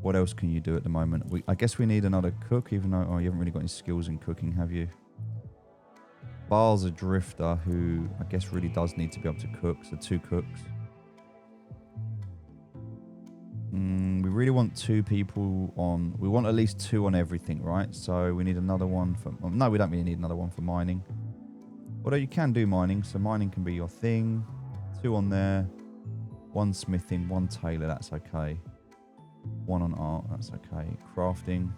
What else can you do at the moment? I guess we need another cook, even though... Oh, you haven't really got any skills in cooking, have you? Bar's a drifter who I guess really does need to be able to cook. So 2 cooks. We really want 2 people on... We want at least 2 on everything, right? So we need another one for... No, we don't really need another one for mining. Although you can do mining. So mining can be your thing. 2 on there. 1 smithing, 1 tailor. That's okay. 1 on art. That's okay. Crafting.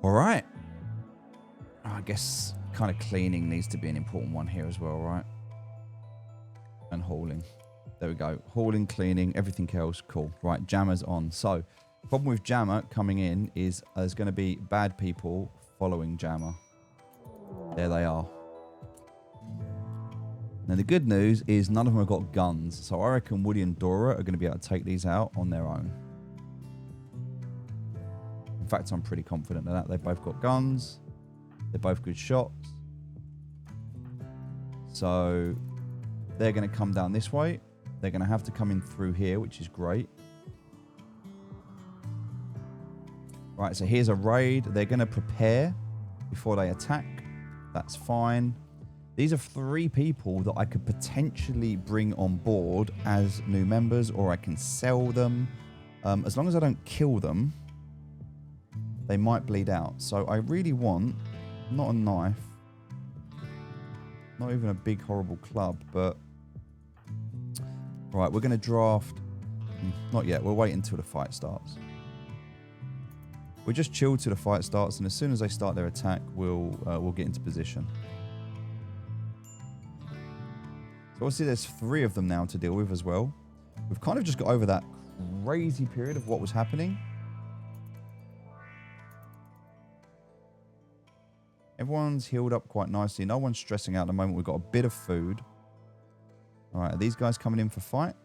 All right. I guess kind of cleaning needs to be an important one here as well, right? And hauling. There we go. Hauling, cleaning, everything else. Cool. Right, Jammer's on. So, problem with Jammer coming in is there's going to be bad people following Jammer. There they are. Now, the good news is none of them have got guns. So, I reckon Woody and Dora are going to be able to take these out on their own. In fact, I'm pretty confident of that. They've both got guns. They're both good shots. So they're going to come down this way. They're going to have to come in through here, which is great. Right, so here's a raid. They're going to prepare before they attack. That's fine. These are 3 people that I could potentially bring on board as new members, or I can sell them. As long as I don't kill them, they might bleed out. So I really want, not a knife, not even a big horrible club, but right, we're going to draft. Not yet. We'll wait until the fight starts. We'll just chill till the fight starts, and as soon as they start their attack, we'll get into position. So obviously there's 3 of them now to deal with as well. We've kind of just got over that crazy period of what was happening. Everyone's healed up quite nicely. No one's stressing out at the moment. We've got a bit of food. All right, are these guys coming in for fight?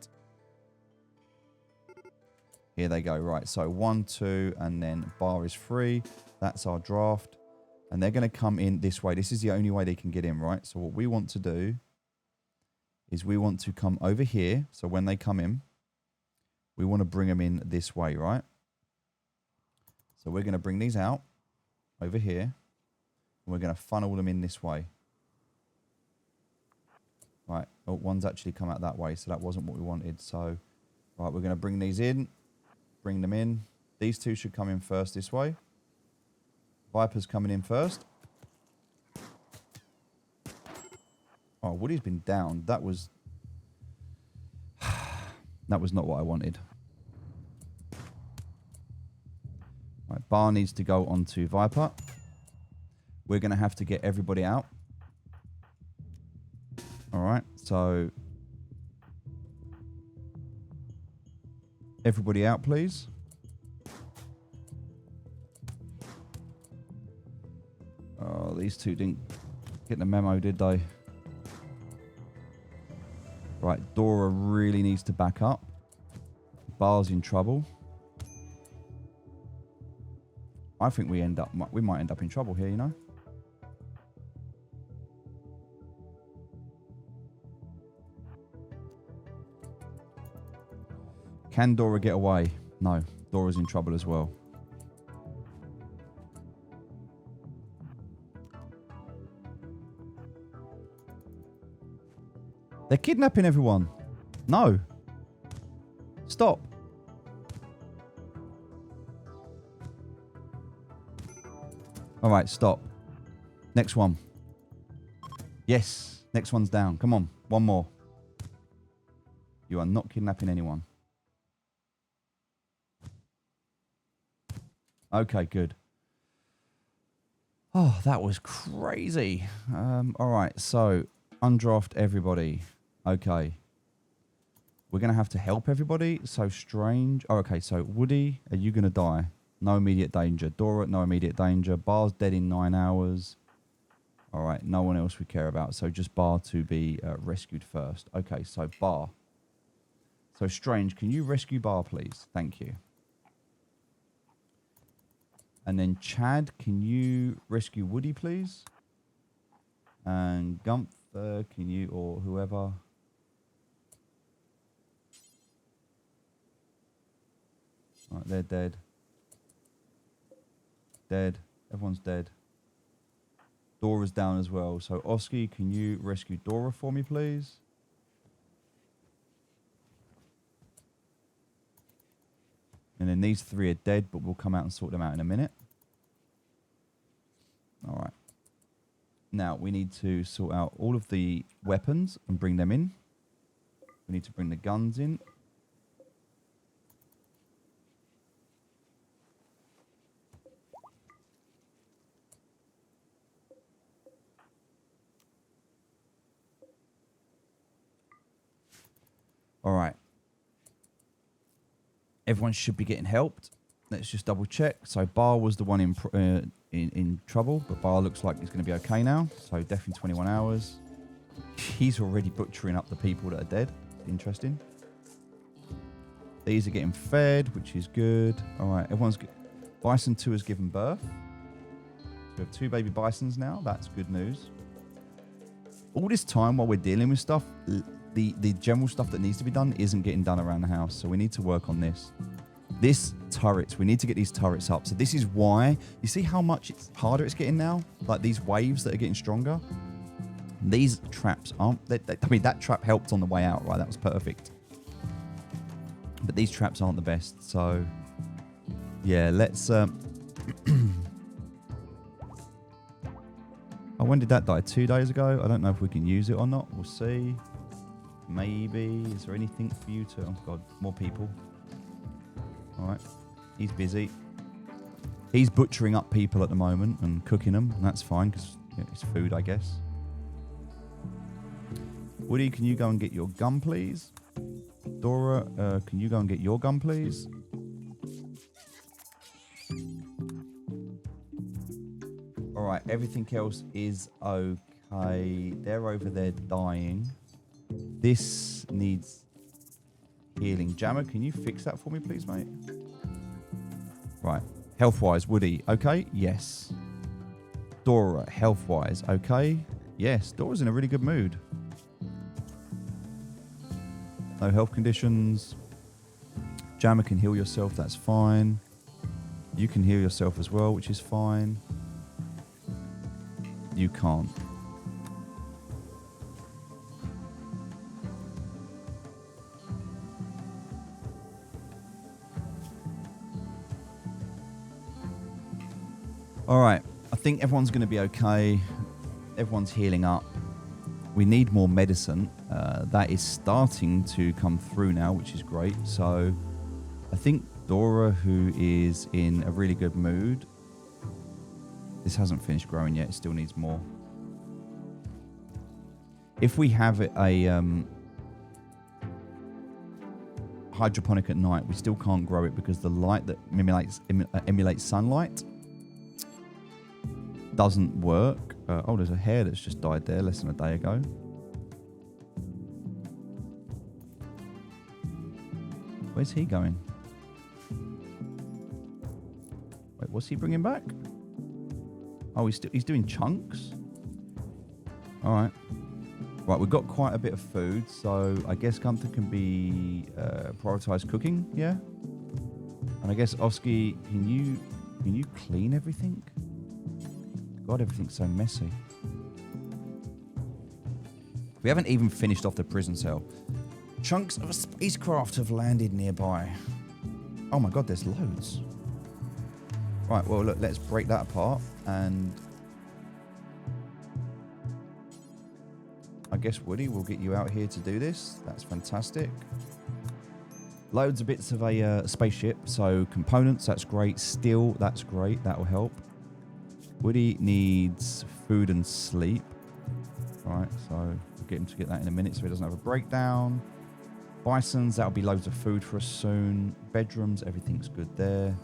Here they go. Right, so 1, 2, and then bar is free. That's our draft. And they're going to come in this way. This is the only way they can get in, right? So what we want to do is we want to come over here. So when they come in, we want to bring them in this way, right? So we're going to bring these out over here. And we're going to funnel them in this way. Right. Oh, one's actually come out that way, so that wasn't what we wanted. So, right, we're going to bring these in. Bring them in. These 2 should come in first this way. Viper's coming in first. Oh, Woody's been down. That was... that was not what I wanted. Right, Bar needs to go onto Viper. We're going to have to get everybody out. All right, so everybody out, please. Oh, these 2 didn't get the memo, did they? Right, Dora really needs to back up. Bar's in trouble. I think we might end up in trouble here, you know? Can Dora get away? No. Dora's in trouble as well. They're kidnapping everyone. No. Stop. All right, stop. Next one. Yes. Next one's down. Come on. One more. You are not kidnapping anyone. Okay, good. Oh, that was crazy. All right, so undraft everybody. Okay. We're going to have to help everybody. So strange. Oh, okay, so Woody, are you going to die? No immediate danger. Dora, no immediate danger. Bar's dead in 9 hours. All right, no one else we care about. So just Bar to be rescued first. Okay, so Bar. So Strange, can you rescue Bar, please? Thank you. And then Chad, can you rescue Woody, please? And Gumph, Can you, or whoever... Right, they're dead. Dead. Everyone's dead. Dora's down as well. So, Oski, can you rescue Dora for me, please? And then these 3 are dead, but we'll come out and sort them out in a minute. All right. Now, we need to sort out all of the weapons and bring them in. We need to bring the guns in. All right. Everyone should be getting helped. Let's just double check. So Bar was the one in trouble, but Bar looks like he's going to be okay now. So definitely 21 hours. He's already butchering up the people that are dead. Interesting. These are getting fed, which is good. All right, everyone's good. Bison 2 has given birth. We have 2 baby bisons now. That's good news. All this time while we're dealing with stuff, the general stuff that needs to be done isn't getting done around the house. So we need to work on this. This turrets, we need to get these turrets up. So this is why, you see how much harder it's getting now? Like these waves that are getting stronger. These traps aren't, I mean, that trap helped on the way out, right? That was perfect. But these traps aren't the best. So yeah, let's, oh, when did that die? 2 days ago? I don't know if we can use it or not. We'll see. Maybe. Is there anything for you to... Oh, God. More people. All right. He's busy. He's butchering up people at the moment and cooking them. And that's fine because it's food, I guess. Woody, can you go and get your gun, please? Dora, can you go and get your gun, please? All right. Everything else is okay. They're over there dying. This needs healing. Jammer, can you fix that for me, please, mate? Right. Health-wise, Woody, okay? Yes. Dora, health-wise, okay? Yes. Dora's in a really good mood. No health conditions. Jammer can heal yourself, that's fine. You can heal yourself as well, which is fine. You can't. All right, I think everyone's going to be okay. Everyone's healing up. We need more medicine. That is starting to come through now, which is great. So I think Dora, who is in a really good mood. This hasn't finished growing yet. It still needs more. If we have a hydroponic at night, we still can't grow it because the light that emulates sunlight doesn't work. Oh, there's a hare that's just died there less than a day ago. Where's he going? Wait, what's he bringing back? Oh, he's doing chunks. All right. Right, we've got quite a bit of food, so I guess Gunther can be prioritized cooking, yeah? And I guess Oski, can you clean everything? God, everything's so messy. We haven't even finished off the prison cell. Chunks of a spacecraft have landed nearby. Oh my God, there's loads. Right, well, look, let's break that apart. And I guess, Woody, we'll get you out here to do this. That's fantastic. Loads of bits of a spaceship. So components, that's great. Steel, that's great. That will help. Woody needs food and sleep. All right, so we'll get him to get that in a minute so he doesn't have a breakdown. Bisons, that'll be loads of food for us soon. Bedrooms, everything's good there.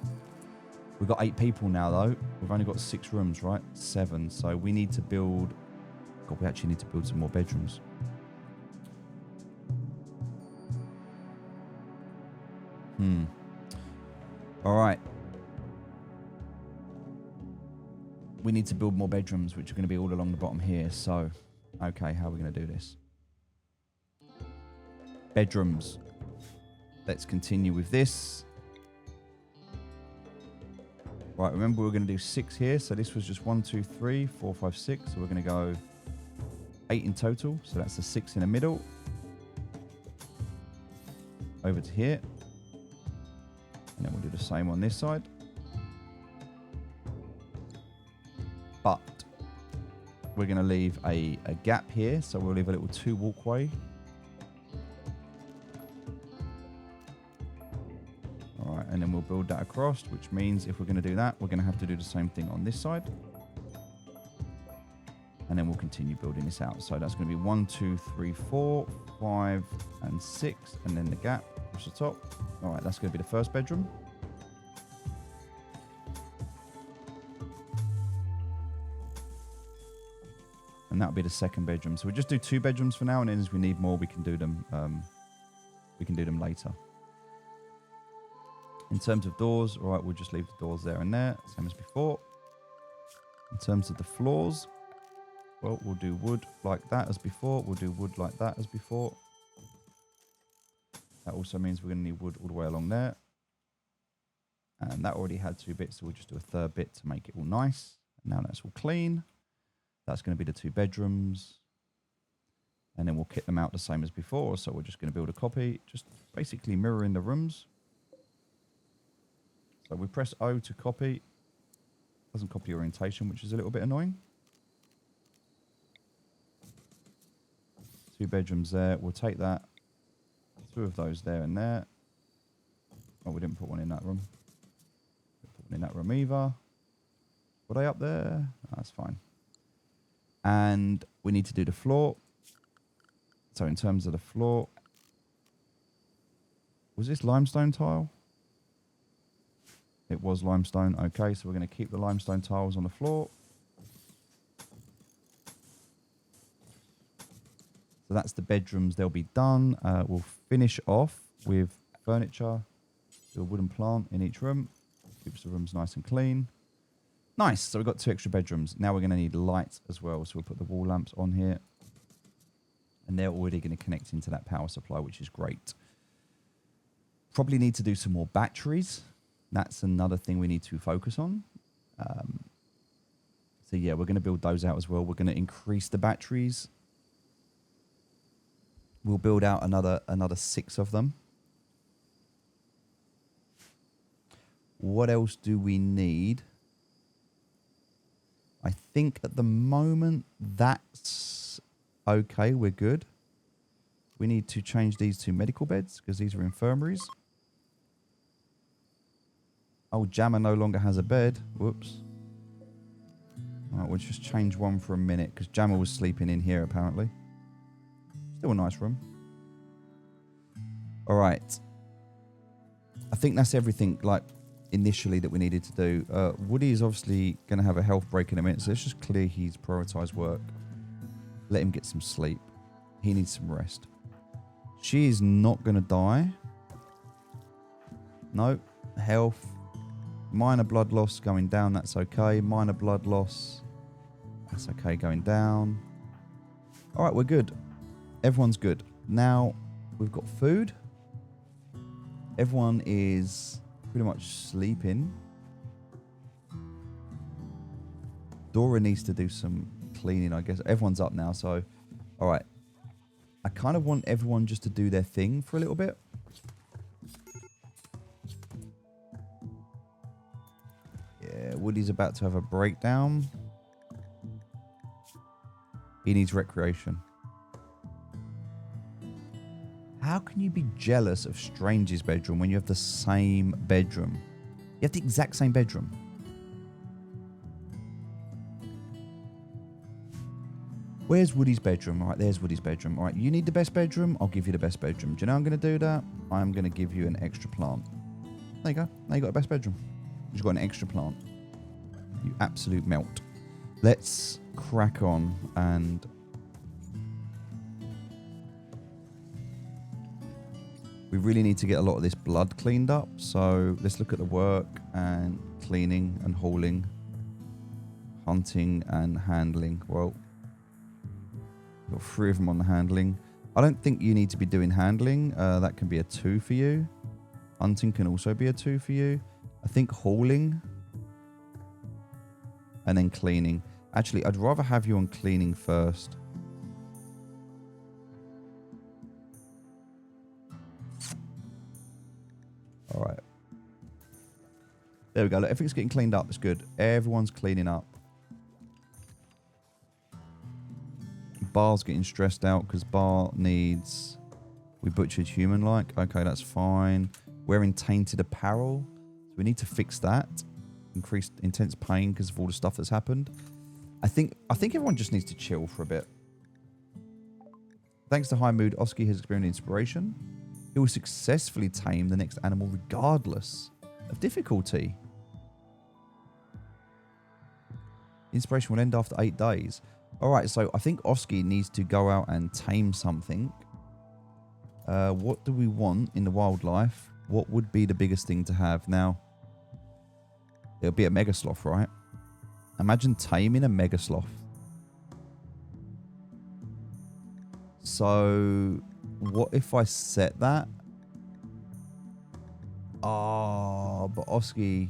We've got 8 people now, though. We've only got 6 rooms, right? 7. So we need to build... God, we actually need to build some more bedrooms. All right. We need to build more bedrooms, which are going to be all along the bottom here. So Okay, how are we going to do this? Bedrooms. Let's continue with this. Right, remember we're going to do 6 here. So this was just 1, 2, 3, 4, 5, 6. So we're going to go 8 in total. So that's the 6 in the middle. Over to here. And then we'll do the same on this side. But we're going to leave a gap here. So we'll leave a little 2 walkway. All right, and then we'll build that across, which means if we're going to do that, we're going to have to do the same thing on this side. And then we'll continue building this out. So that's going to be 1, 2, 3, 4, 5, and 6. And then the gap across the top. All right, that's going to be the first bedroom. And that'll be the second bedroom. So we'll just do 2 bedrooms for now. And then as we need more, we can do them later. In terms of doors, all right, we'll just leave the doors there and there, same as before. In terms of the floors, well, we'll do wood like that as before. We'll do wood like that as before. That also means we're going to need wood all the way along there. And that already had 2 bits, so we'll just do a 3rd bit to make it all nice. And now that's all clean. That's going to be the 2 bedrooms. And then we'll kit them out the same as before. So we're just going to build a copy, just basically mirroring the rooms. So we press O to copy. Doesn't copy orientation, which is a little bit annoying. 2 bedrooms there. We'll take that. 2 of those there and there. Oh, we didn't put one in that room. Didn't put one in that room either. Were they up there? Oh, that's fine. And we need to do the floor. So in terms of the floor, was this limestone tile? It was limestone. Okay, so we're going to keep the limestone tiles on the floor. So that's the bedrooms. They'll be done. We'll finish off with furniture. Do a wooden plant in each room. Keeps the rooms nice and clean. Nice. So we've got 2 extra bedrooms. Now we're going to need light as well. So we'll put the wall lamps on here. And they're already going to connect into that power supply, which is great. Probably need to do some more batteries. That's another thing we need to focus on. So yeah, we're going to build those out as well. We're going to increase the batteries. We'll build out another 6 of them. What else do we need? I think at the moment that's okay. We're good. We need to change these to medical beds because these are infirmaries. Oh, Jammer no longer has a bed. Whoops. All right, we'll just change one for a minute because Jammer was sleeping in here apparently. Still a nice room. All right. I think that's everything like initially that we needed to do. Woody is obviously going to have a health break in a minute, so let's just clear his prioritized work. Let him get some sleep. He needs some rest. She is not going to die. No. Health. Minor blood loss going down, that's okay. Minor blood loss, that's okay going down. All right, we're good. Everyone's good. Now, we've got food. Everyone is pretty much sleeping. Dora needs to do some cleaning, I guess. Everyone's up now, so... All right. I kind of want everyone just to do their thing for a little bit. Woody's about to have a breakdown. He needs recreation. How can you be jealous of Strange's bedroom when you have the same bedroom? You have the exact same bedroom. Where's Woody's bedroom? All right, there's Woody's bedroom. All right, you need the best bedroom? I'll give you the best bedroom. Do you know how I'm going to do that? I'm going to give you an extra plant. There you go. Now you got the best bedroom. You've got an extra plant. You absolute melt. Let's crack on and... We really need to get a lot of this blood cleaned up. So let's look at the work and cleaning and hauling. Hunting and handling. Well, Got 3 of them on the handling. I don't think you need to be doing handling. That can be a 2 for you. Hunting can also be a 2 for you. I think hauling. And then cleaning. Actually, I'd rather have you on cleaning first. All right. There we go. Look, everything's getting cleaned up. It's good. Everyone's cleaning up. Bar's getting stressed out because Bar needs... We butchered human-like. Okay, that's fine. Wearing tainted apparel. So we need to fix that. Increased intense pain because of all the stuff that's happened. I think everyone just needs to chill for a bit. Thanks to high mood, Oski has experienced inspiration. He will successfully tame the next animal regardless of difficulty. Inspiration will end after 8 days. Alright, so I think Oski needs to go out and tame something. What do we want in the wildlife? What would be the biggest thing to have? Now, it'll be a mega sloth, right? Imagine taming a mega sloth. So, what if I set that? Oh, but Oski...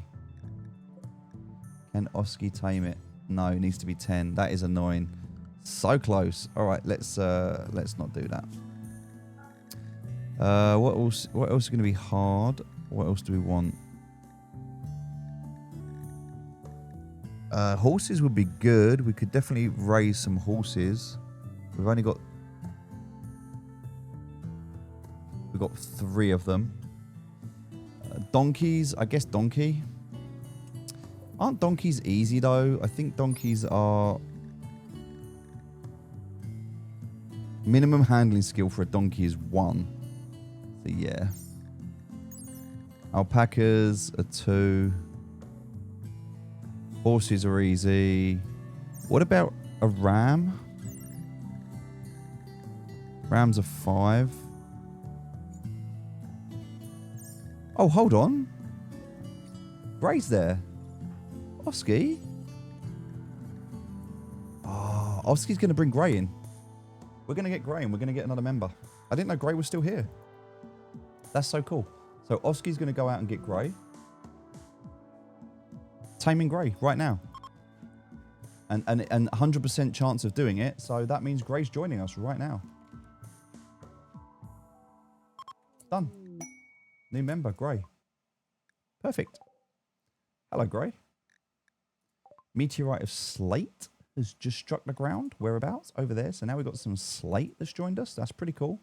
Can Oski tame it? No, it needs to be 10. That is annoying. So close. All right, let's not do that. What else is going to be hard? What else do we want? Horses would be good. We could definitely raise some horses. We've only got... We've got 3 of them. Donkeys. I guess donkey. Aren't donkeys easy, though? I think donkeys are... Minimum handling skill for a donkey is 1. So, yeah. Alpacas are 2. Horses are easy. What about a ram? Rams are 5. Oh, hold on. Gray's there. Oski? Oh, Oski's going to bring Gray in. We're going to get Gray and we're going to get another member. I didn't know Gray was still here. That's so cool. So Oski's going to go out and get Gray. Taming Gray right now. And 100% chance of doing it. So that means Gray's joining us right now. Done. New member, Gray. Perfect. Hello, Gray. Meteorite of slate has just struck the ground. Whereabouts? Over there. So now we've got some slate that's joined us. That's pretty cool.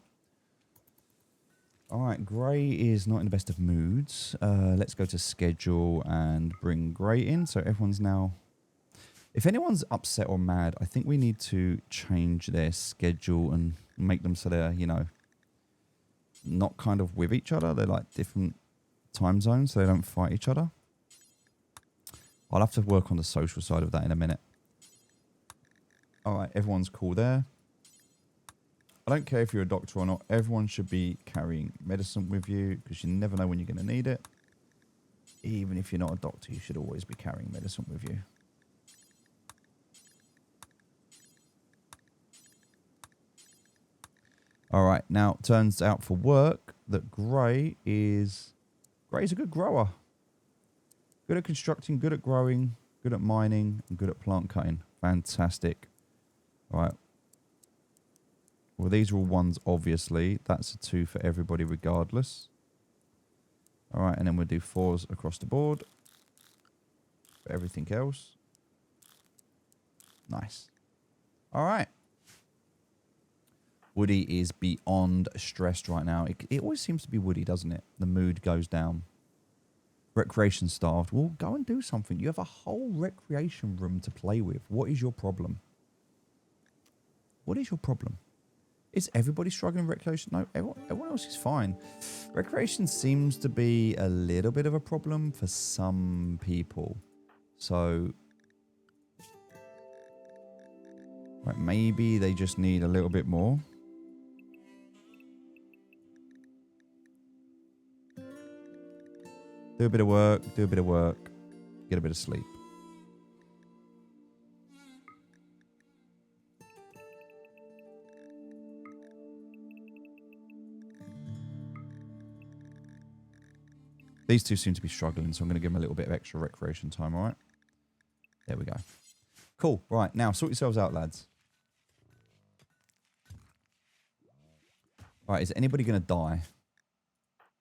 All right, Gray is not in the best of moods. Let's go to schedule and bring Gray in. So everyone's now... If anyone's upset or mad, I think we need to change their schedule and make them so they're, you know, not kind of with each other. They're like different time zones so they don't fight each other. I'll have to work on the social side of that in a minute. All right, everyone's cool there. I don't care if you're a doctor or not. Everyone should be carrying medicine with you because you never know when you're going to need it. Even if you're not a doctor, you should always be carrying medicine with you. All right, now it turns out for work that Gray's a good grower. Good at constructing, good at growing, good at mining, and good at plant cutting. Fantastic. All right. Well, these are all 1s, obviously. That's a 2 for everybody regardless. All right, and then we'll do 4s across the board for everything else. Nice. All right. Woody is beyond stressed right now. It always seems to be Woody, doesn't it? The mood goes down. Recreation starved. Well, go and do something. You have a whole recreation room to play with. What is your problem? What is your problem? Is everybody struggling with recreation? No, everyone else is fine. Recreation seems to be a little bit of a problem for some people. So, right, maybe they just need a little bit more. Do a bit of work, get a bit of sleep. These two seem to be struggling, so I'm going to give them a little bit of extra recreation time, all right? There we go. Cool. Right, now, sort yourselves out, lads. Right, is anybody going to die?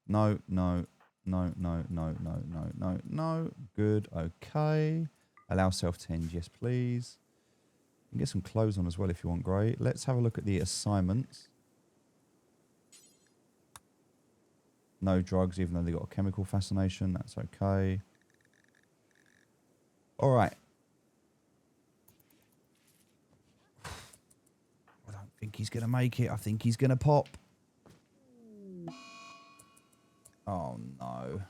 No, no, no, no, no, no, no, no, no. Good, okay. Allow self-tend, yes, please. You can get some clothes on as well if you want, great. Let's have a look at the assignments. No drugs, even though they got a chemical fascination. That's okay. All right. I don't think he's going to make it. I think he's going to pop. Oh, no.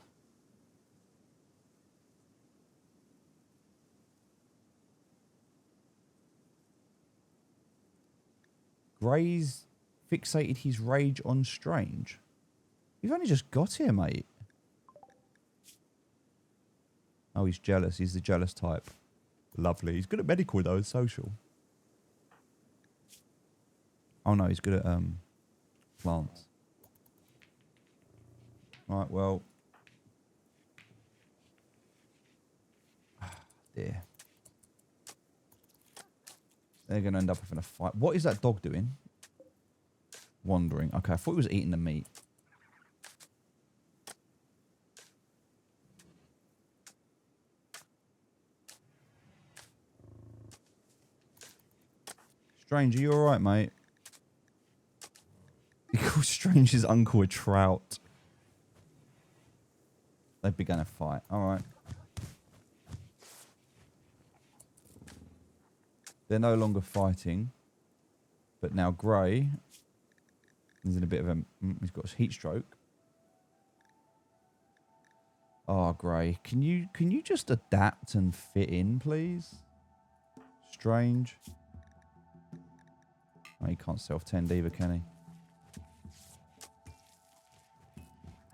Gray's fixated his rage on Strange. You've only just got here, mate. Oh, he's jealous. He's the jealous type. Lovely. He's good at medical, though, and social. Oh, no, he's good at plants. Right, well. Dear. They're going to end up having a fight. What is that dog doing? Wandering. Okay, I thought he was eating the meat. Strange, are you alright, mate? He calls Strange's uncle a trout. They've begun a fight. Alright. They're no longer fighting. But now Gray is in a bit of a... He's got a heat stroke. Oh, Gray. Can you just adapt and fit in, please? Strange. Oh, he can't self-tend either, can he?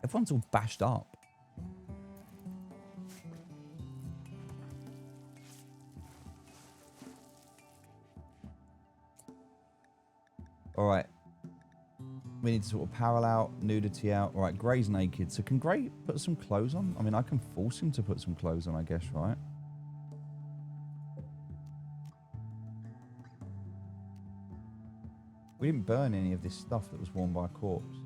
Everyone's all bashed up. All right. We need to sort of power out, nudity out. All right, Gray's naked. So can Gray put some clothes on? I mean, I can force him to put some clothes on, I guess, right? We didn't burn any of this stuff that was worn by a corpse.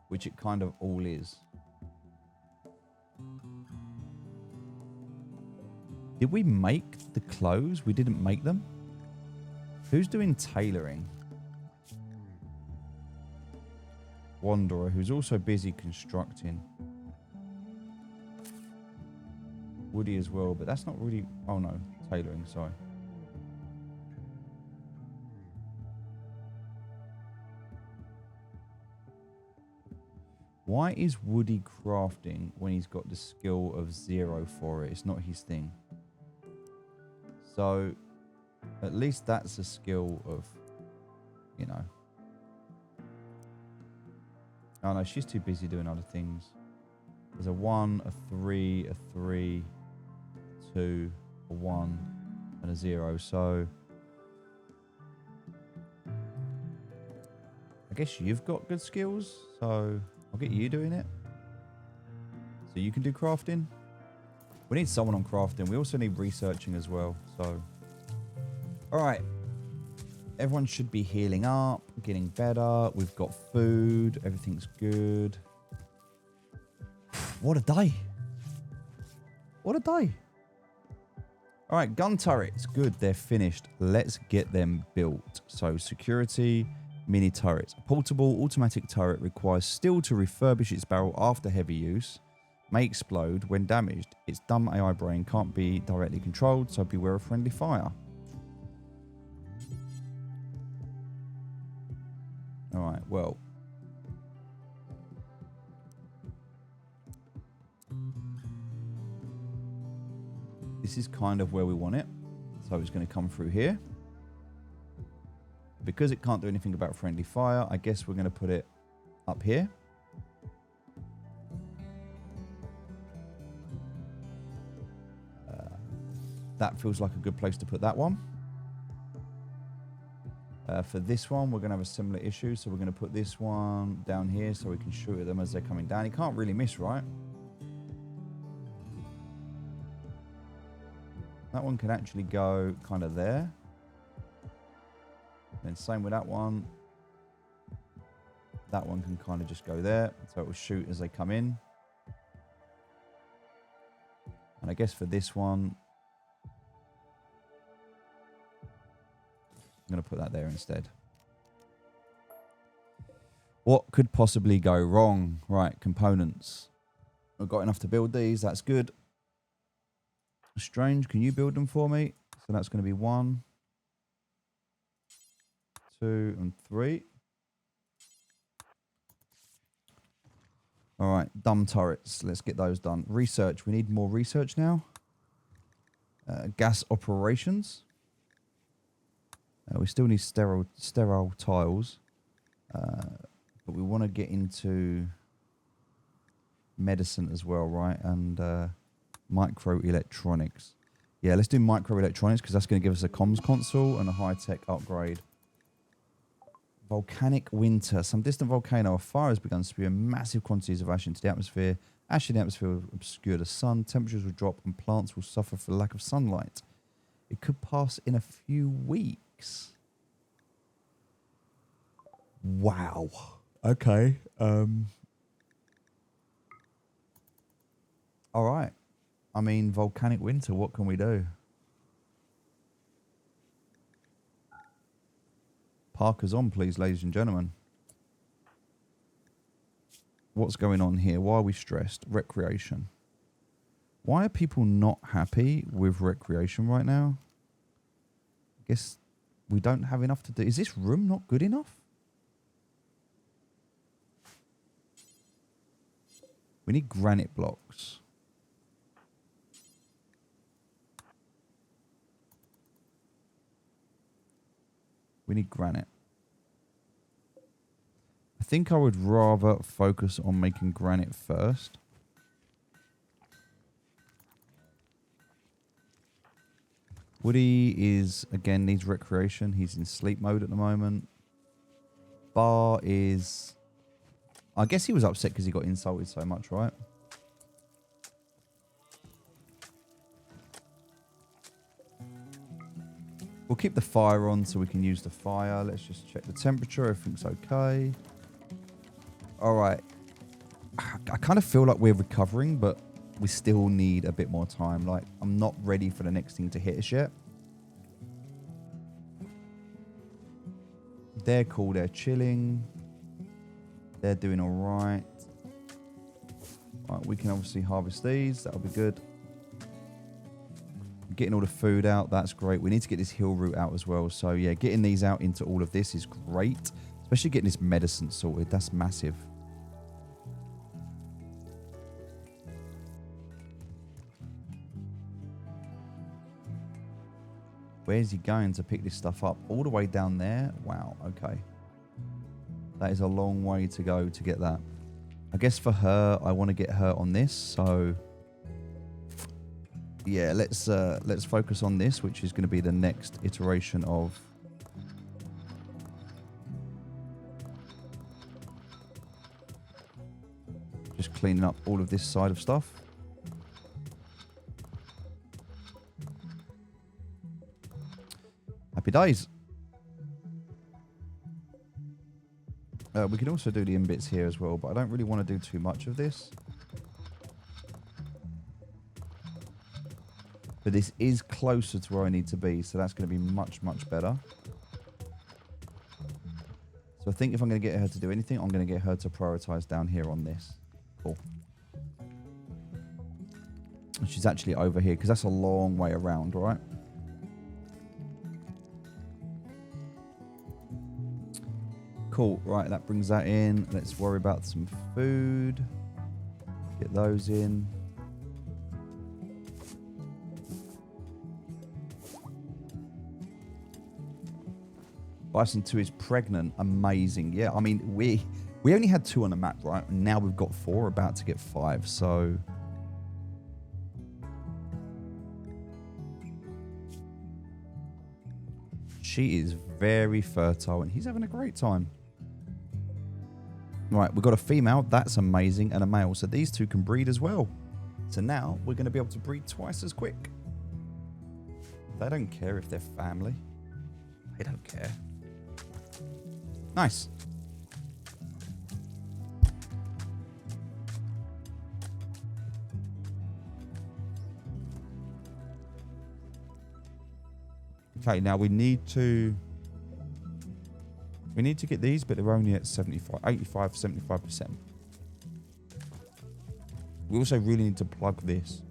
Which it kind of all is. Did we make the clothes? We didn't make them? Who's doing tailoring? Wanderer, who's also busy constructing. Woody as well, but that's not really... Oh no, tailoring, sorry. Why is Woody crafting when he's got the skill of 0 for it? It's not his thing. So, at least that's a skill of, you know. Oh no, she's too busy doing other things. There's a 1, a 3, a 3, 2, a 1, and a 0. So, I guess you've got good skills. So, I'll get you doing it. So you can do crafting. We need someone on crafting. We also need researching as well. So, all right. Everyone should be healing up, getting better. We've got food. Everything's good. What a day. What a day. All right, gun turrets. Good, they're finished. Let's get them built. So, security, mini turrets. A portable automatic turret requires steel to refurbish its barrel after heavy use. May explode when damaged. Its dumb AI brain can't be directly controlled, so beware of friendly fire. Alright, well. This is kind of where we want it. So it's going to come through here. Because it can't do anything about friendly fire, I guess we're going to put it up here. That feels like a good place to put that one. For this one, we're going to have a similar issue. So we're going to put this one down here so we can shoot at them as they're coming down. He can't really miss, right? That one can actually go kind of there. Then same with that one. That one can kind of just go there. So it will shoot as they come in. And I guess for this one, I'm going to put that there instead. What could possibly go wrong? Right, components. I've got enough to build these. That's good. Strange, can you build them for me? So that's going to be 1, 2, and 3. All right, dumb turrets. Let's get those done. Research. We need more research now. Gas operations. We still need sterile tiles. But we want to get into medicine as well, right? And microelectronics. Yeah, let's do microelectronics because that's going to give us a comms console and a high-tech upgrade. Volcanic winter. Some distant volcano or fire has begun spewing massive quantities of ash into the atmosphere. Ash in the atmosphere will obscure the sun. Temperatures will drop and plants will suffer for lack of sunlight. It could pass in a few weeks. Wow. Okay. All right. I mean, volcanic winter, what can we do? Parker's on, please, ladies and gentlemen. What's going on here? Why are we stressed? Recreation. Why are people not happy with recreation right now? I guess we don't have enough to do. Is this room not good enough? We need granite blocks. We need granite. I think I would rather focus on making granite first. Woody is, again, needs recreation. He's in sleep mode at the moment. Bar is... I guess he was upset because he got insulted so much, right? We'll keep the fire on so we can use the fire. Let's just check the temperature. Everything's okay. All right. I kind of feel like we're recovering, but we still need a bit more time. Like, I'm not ready for the next thing to hit us yet. They're cool. They're chilling. They're doing all right. All right, we can obviously harvest these. That'll be good. Getting all the food out, that's great. We need to get this hill route out as well. So, yeah, getting these out into all of this is great. Especially getting this medicine sorted. That's massive. Where's he going to pick this stuff up? All the way down there? Wow, okay. That is a long way to go to get that. I guess for her, I want to get her on this. So, yeah, let's focus on this, which is going to be the next iteration of... just cleaning up all of this side of stuff. Happy days. We can also do the in-bits here as well, but I don't really want to do too much of this. But this is closer to where I need to be, so that's going to be much, much better. So I think if I'm going to get her to do anything, I'm going to get her to prioritize down here on this. Cool. And she's actually over here, because that's a long way around, right? Cool. Right, that brings that in. Let's worry about some food. Get those in. Bison 2 is pregnant. Amazing. Yeah, I mean, we only had 2 on the map, right? And now we've got 4, about to get 5. So... she is very fertile and he's having a great time. Right, we've got a female. That's amazing. And a male. So these two can breed as well. So now we're going to be able to breed twice as quick. They don't care if they're family. They don't care. Nice. Okay, now we need to get these, but they're only at 75%. We also really need to plug this.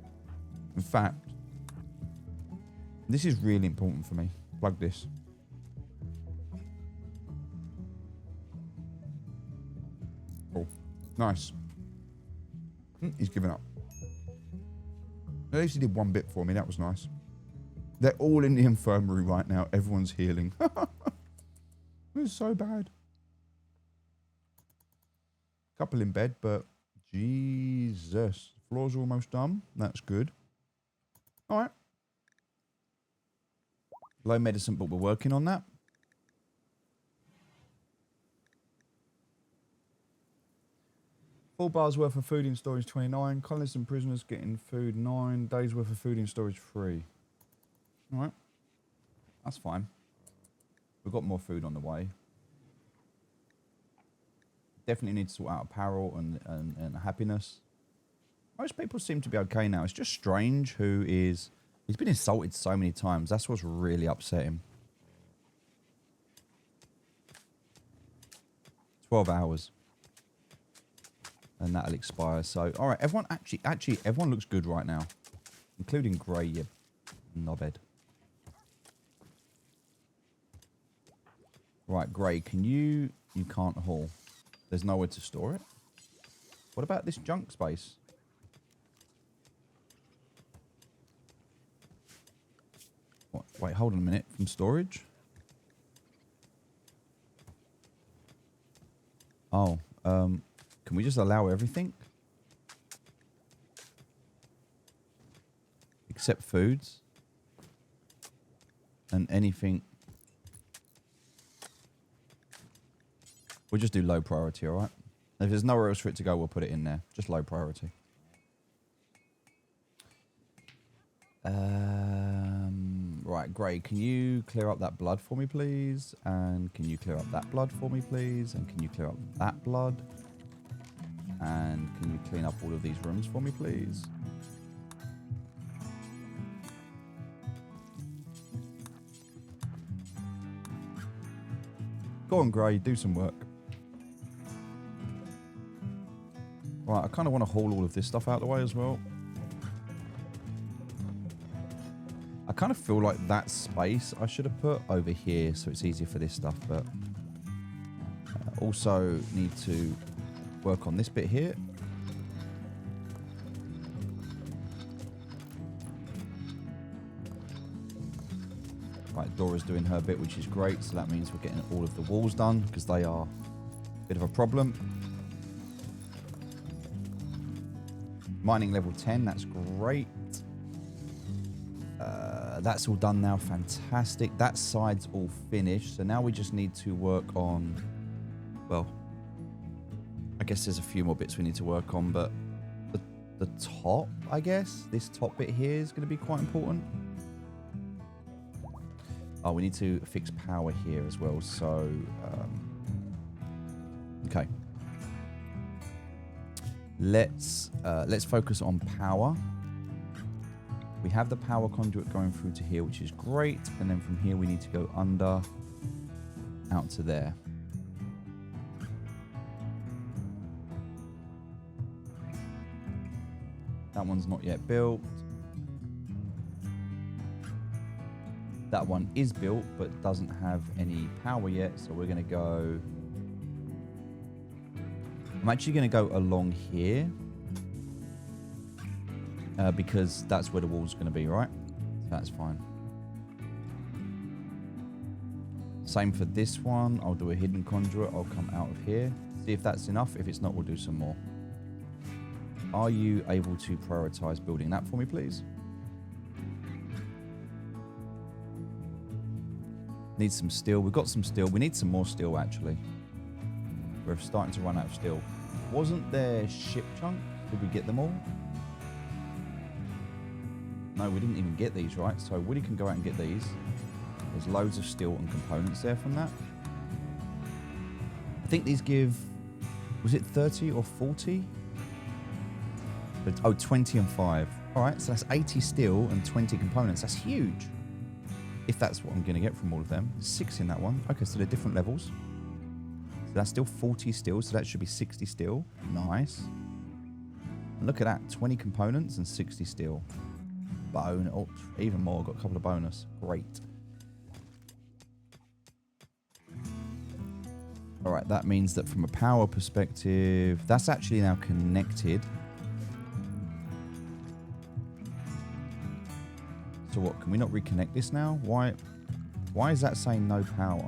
In fact, this is really important for me. Plug this. Cool. Nice. He's given up. At least he did one bit for me. That was nice. They're all in the infirmary right now. Everyone's healing. It's so bad. Couple in bed, but Jesus. Floor's almost done. That's good. All right. Low medicine, but we're working on that. Full bars worth of food in storage 29. Colonists and prisoners getting food 9. Days worth of food in storage 3. All right. That's fine. We've got more food on the way. Definitely need to sort out apparel and happiness. Most people seem to be okay now. It's just Strange who is... He's been insulted so many times. That's what's really upset him. 12 hours. And that'll expire. So, all right. Everyone actually, everyone looks good right now. Including Grey, you knobhead. Right, Grey, can you... You can't haul. There's nowhere to store it. What about this junk space? What? Wait, hold on a minute. From storage? Oh, can we just allow everything? Except foods? And anything... We'll just do low priority, all right? If there's nowhere else for it to go, we'll put it in there. Just low priority. Right, Grey, can you clear up that blood for me, please? And can you clear up that blood for me, please? And can you clear up that blood? And can you clean up all of these rooms for me, please? Go on, Grey, do some work. Right, I kind of want to haul all of this stuff out of the way as well. I kind of feel like that space I should have put over here so it's easier for this stuff, but also need to work on this bit here. Right, Dora's doing her bit, which is great, so that means we're getting all of the walls done because they are a bit of a problem. Mining level 10, that's great. That's all done now, fantastic. That side's all finished, so now we just need to work on, well, I guess there's a few more bits we need to work on, but the top, I guess, this top bit here is going to be quite important. Oh, we need to fix power here as well, so, okay. Let's focus on power. We have the power conduit going through to here, which is great. And then from here, we need to go under, out to there. That one's not yet built. That one is built, but doesn't have any power yet. So we're going to go... I'm actually going to go along here. Because that's where the wall's going to be, right? So that's fine. Same for this one. I'll do a hidden conduit. I'll come out of here. See if that's enough. If it's not, we'll do some more. Are you able to prioritize building that for me, please? Need some steel. We've got some steel. We need some more steel, actually. We're starting to run out of steel. Wasn't there ship chunk? Did we get them all? No, we didn't even get these, right? So Woody can go out and get these. There's loads of steel and components there from that. I think these give... Was it 30 or 40? Oh, 20 and 5. All right, so that's 80 steel and 20 components. That's huge. If that's what I'm going to get from all of them. There's 6 in that one. Okay, so they're different levels. So that's still 40 steel, so that should be 60 steel. Nice. And look at that, 20 components and 60 steel. Bone. Oh, even more. Got a couple of bonus. Great. All right, that means that from a power perspective, that's actually now connected. So what, can we not reconnect this now? Why is that saying no power?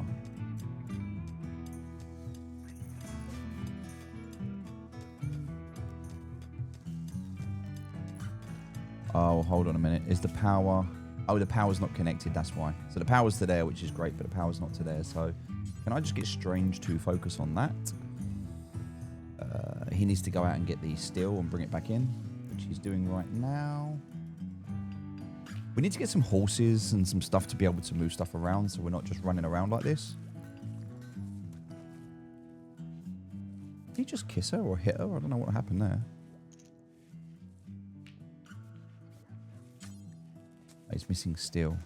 Oh, hold on a minute. Is the power... Oh, the power's not connected, that's why. So the power's to there, which is great, but the power's not to there. So can I just get Strange to focus on that? He needs to go out and get the steel and bring it back in, which he's doing right now. We need to get some horses and some stuff to be able to move stuff around so we're not just running around like this. Did he just kiss her or hit her? I don't know what happened there. Oh, he's missing steel.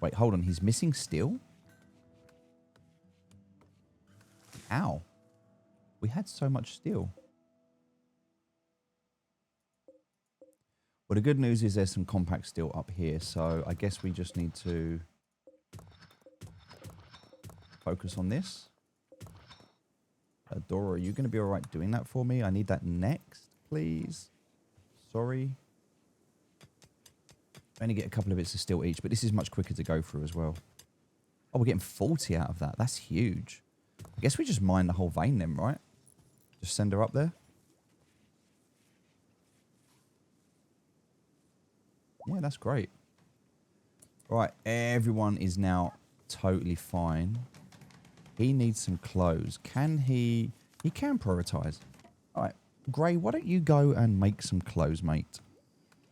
Wait, hold on. He's missing steel? Ow. We had so much steel. Well, the good news is there's some compact steel up here, so I guess we just need to focus on this. Dora, are you going to be all right doing that for me? I need that next, please. Sorry. I only get a couple of bits of steel each, but this is much quicker to go through as well. Oh, we're getting 40 out of that. That's huge. I guess we just mine the whole vein then, right? Just send her up there. Yeah, that's great. Right, everyone is now totally fine. He needs some clothes. Can he... He can prioritize. All right, Gray, why don't you go and make some clothes, mate?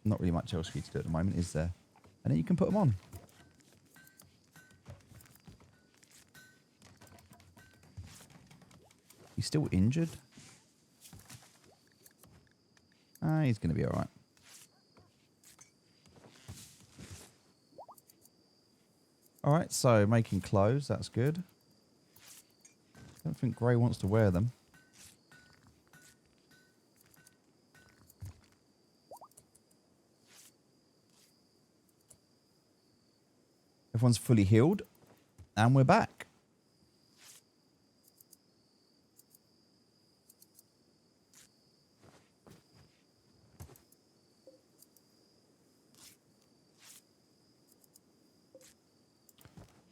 Not really much else for you to do at the moment, is there? And then you can put them on. He's still injured. He's going to be all right. All right, so making clothes, that's good. I don't think Gray wants to wear them. Everyone's fully healed, and we're back.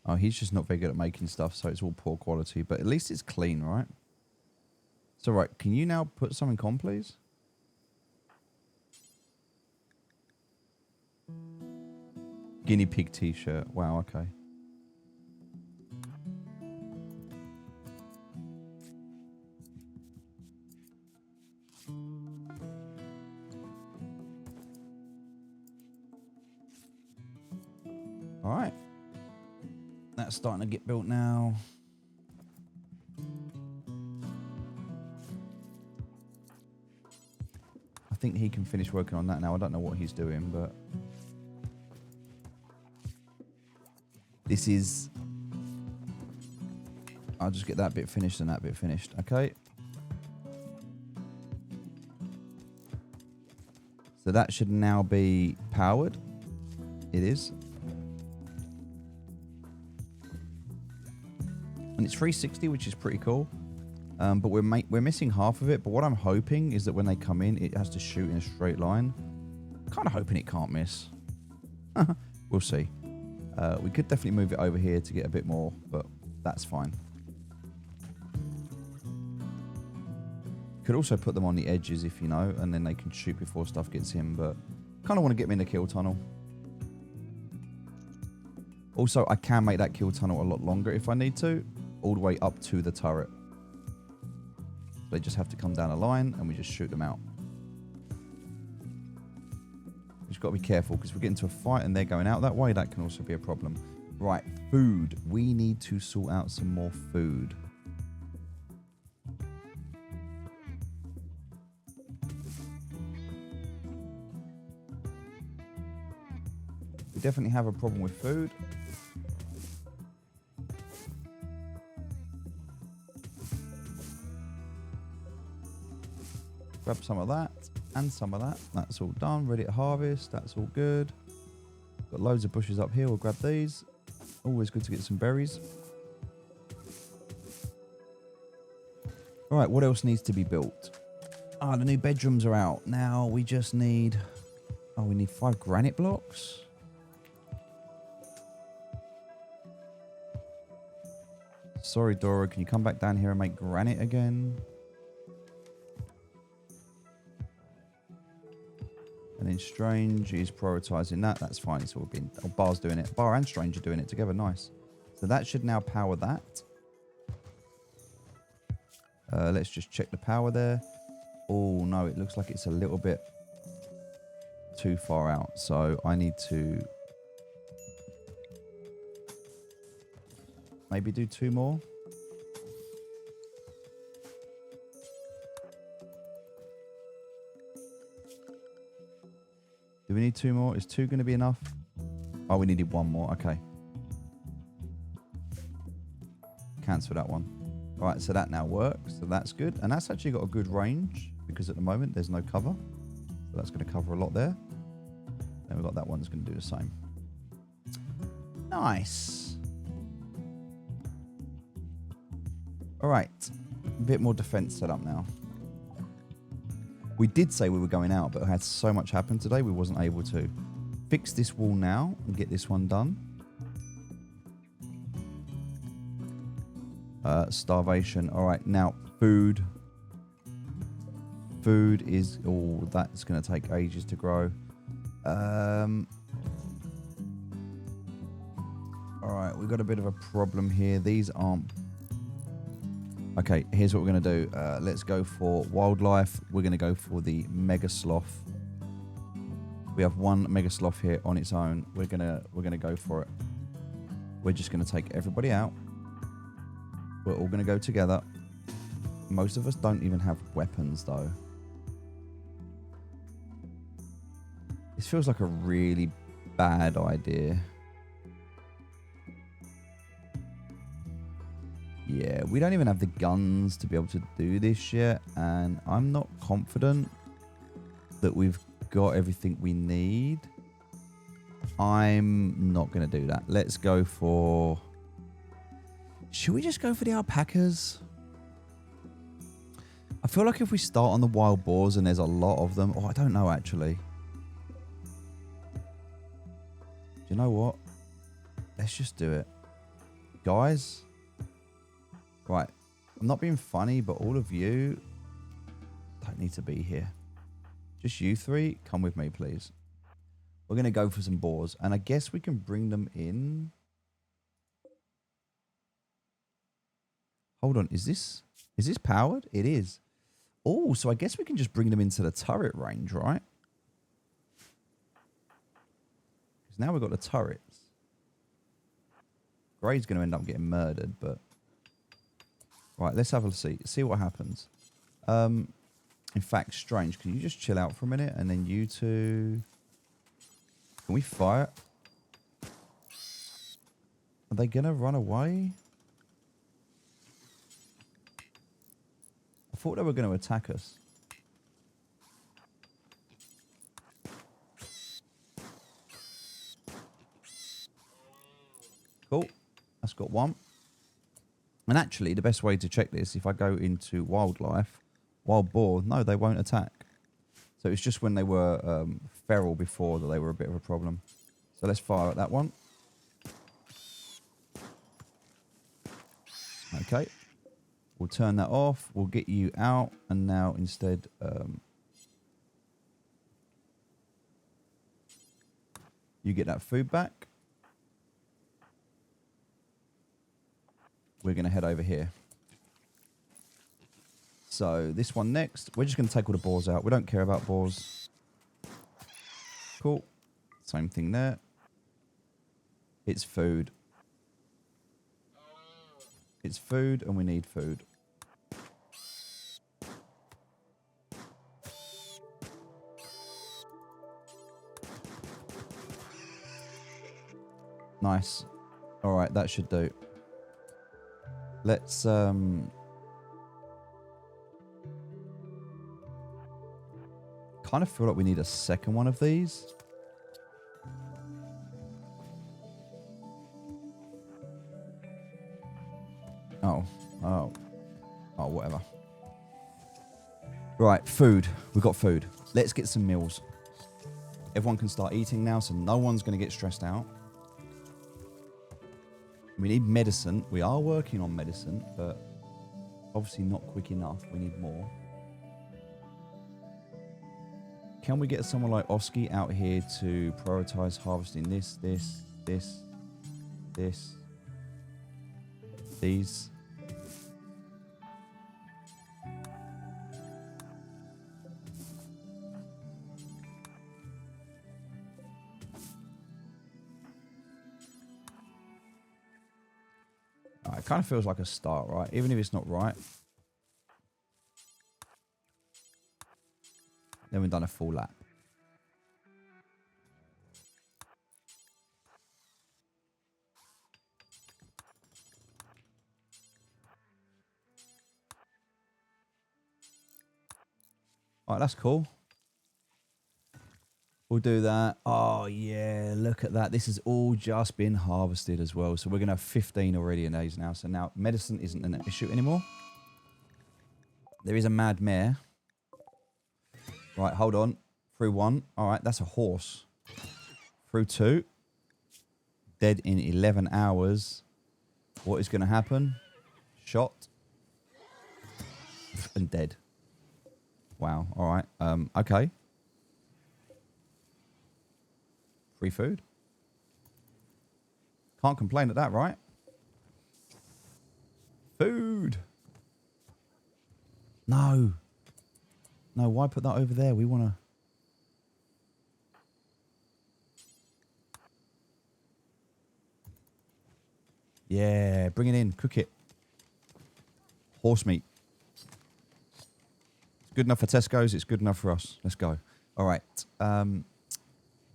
Oh, he's just not very good at making stuff, so it's all poor quality. But at least it's clean, right? So, right, can you now put something on, please? Guinea pig t-shirt. Wow, okay. All right. That's starting to get built now. I think he can finish working on that now. I don't know what he's doing, but... This is... I'll just get that bit finished and that bit finished. Okay. So that should now be powered. It is. And it's 360, which is pretty cool. But we're missing half of it. But what I'm hoping is that when they come in, it has to shoot in a straight line. Kind of hoping it can't miss. We'll see. We could definitely move it over here to get a bit more, but that's fine. Could also put them on the edges if you know, and then they can shoot before stuff gets in, but kind of want to get them in the kill tunnel. Also, I can make that kill tunnel a lot longer if I need to, all the way up to the turret. They just have to come down a line and we just shoot them out. We've just got to be careful because if we get into a fight and they're going out that way, that can also be a problem. Right, food. We need to sort out some more food. We definitely have a problem with food. Grab some of that and some of that. That's all done. Ready to harvest. That's all good. Got loads of bushes up here. We'll grab these. Always good to get some berries. All right, what else needs to be built? Ah, the new bedrooms are out. Now we just need... Oh, we need 5 granite blocks. Sorry, Dora. Can you come back down here and make granite again? And then Strange is prioritising that. That's fine. It's all been... Oh, Bar's doing it. Bar and Strange are doing it together. Nice. So that should now power that. Let's just check the power there. Oh, no. It looks like it's a little bit too far out. So I need to... maybe do 2 more. Do we need 2 more? Is 2 going to be enough? Oh, we needed 1 more. Okay. Cancel that one. All right, so that now works. So that's good. And that's actually got a good range because at the moment there's no cover. So that's going to cover a lot there. Then we've got that one that's going to do the same. Nice. All right. A bit more defense set up now. We did say we were going out, but had so much happen today, we wasn't able to. Fix this wall now and get this one done. Starvation. All right, now food. Food is... oh, that's going to take ages to grow. All right, we've got a bit of a problem here. These aren't... okay, here's what we're going to do. Let's go for wildlife. We're going to go for the mega sloth. We have 1 mega sloth here on its own. We're gonna go for it. We're just going to take everybody out. We're all going to go together. Most of us don't even have weapons, though. This feels like a really bad idea. Yeah, we don't even have the guns to be able to do this yet. And I'm not confident that we've got everything we need. I'm not going to do that. Let's go for... should we just go for the alpacas? I feel like if we start on the wild boars and there's a lot of them... oh, I don't know, actually. Do you know what? Let's just do it. Guys... right, I'm not being funny, but all of you don't need to be here. Just you 3, come with me, please. We're going to go for some boars, and I guess we can bring them in. Hold on, is this powered? It is. Oh, so I guess we can just bring them into the turret range, right? Because now we've got the turrets. Gray's going to end up getting murdered, but... right, let's have a see what happens. In fact, Strange, can you just chill out for a minute? And then you 2... can we fire? Are they going to run away? I thought they were going to attack us. Cool. That's got 1. And actually, the best way to check this, if I go into wildlife, wild boar, no, they won't attack. So it's just when they were feral before that they were a bit of a problem. So let's fire at that one. Okay. We'll turn that off. We'll get you out. And now instead... you get that food back. we're going to head over here. So this one next. We're just going to take all the boars out. We don't care about boars. Cool. Same thing there. It's food. It's food and we need food. Nice. All right, that should do. Let's kind of feel like we need a second one of these. Oh, whatever. Right, food. We've got food. Let's get some meals. Everyone can start eating now, so no one's going to get stressed out. We need medicine. We are working on medicine, but obviously not quick enough. We need more. Can we get someone like Oski out here to prioritize harvesting this, these? It kind of feels like a start, right? Even if it's not right. Then we've done a full lap. All right, that's cool. We'll do that. Oh, yeah, look at that. This has all just been harvested as well. So we're going to have 15 already in these now. So now medicine isn't an issue anymore. There is a mad mare. Right, hold on. Through 1. All right, that's a horse. Through 2. Dead in 11 hours. What is going to happen? Shot. And dead. Wow, all right. Okay. Free food. Can't complain at that, right? Food. No. No, why put that over there? We want to... Yeah, bring it in. Cook it. Horse meat. It's good enough for Tesco's. It's good enough for us. Let's go. All right.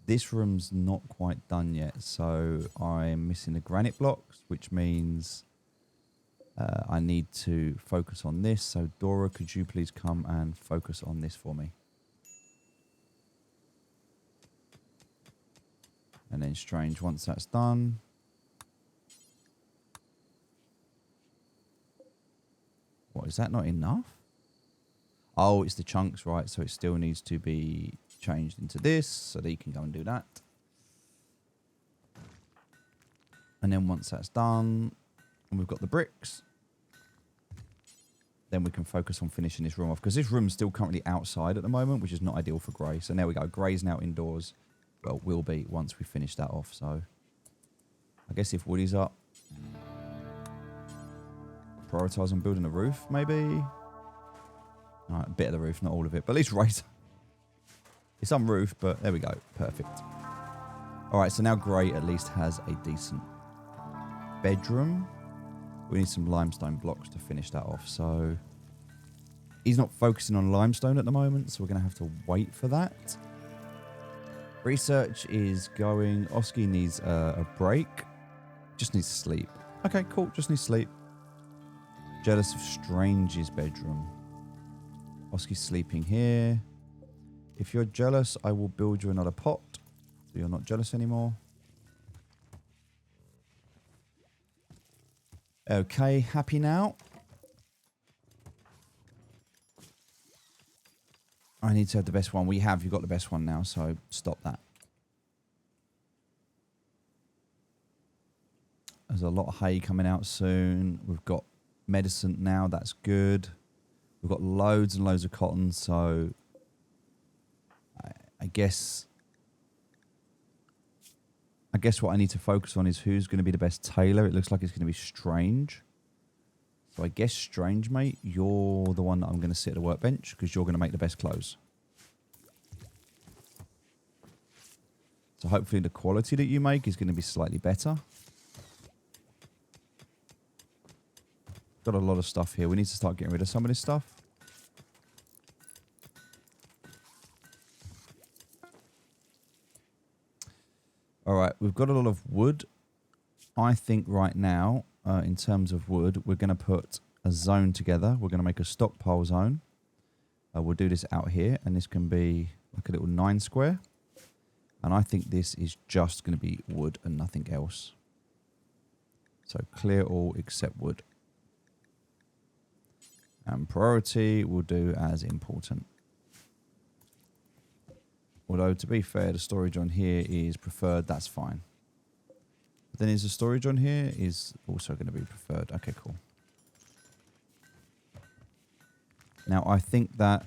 This room's not quite done yet, so I'm missing the granite blocks, which means I need to focus on this. So Dora, could you please come and focus on this for me? And then Strange, once that's done. What, is that not enough? Oh, it's the chunks, right? So it still needs to be changed into this so that you can go and do that. And then once that's done, and we've got the bricks, then we can focus on finishing this room off, because this room's still currently outside at the moment, which is not ideal for Grey. So there we go. Grey's now indoors. Well, will be once we finish that off. So I guess if Woody's up, prioritise on building a roof, maybe. All right, a bit of the roof, not all of it, but at least right. It's on roof, but there we go. Perfect. All right, so now Grey at least has a decent bedroom. We need some limestone blocks to finish that off. So he's not focusing on limestone at the moment, so we're going to have to wait for that. Research is going. Oski needs a break. Just needs sleep. Okay, cool. Just needs sleep. Jealous of Strange's bedroom. Oski's sleeping here. If you're jealous, I will build you another pot. So you're not jealous anymore. Okay, happy now? I need to have the best one. We have. You've got the best one now, so stop that. There's a lot of hay coming out soon. We've got medicine now. That's good. We've got loads and loads of cotton, so I guess what I need to focus on is who's going to be the best tailor. It looks like it's going to be Strange. So I guess, Strange Mate, you're the one that I'm going to sit at the workbench because you're going to make the best clothes. So hopefully the quality that you make is going to be slightly better. Got a lot of stuff here. We need to start getting rid of some of this stuff. All right, we've got a lot of wood. I think right now, in terms of wood, we're going to put a zone together. We're going to make a stockpile zone. We'll do this out here, and this can be like a little 9 square. And I think this is just going to be wood and nothing else. So clear all except wood. And priority we'll do as important. Although, to be fair, the storage on here is preferred. That's fine. But then is the storage on here is also going to be preferred. Okay, cool. Now, I think that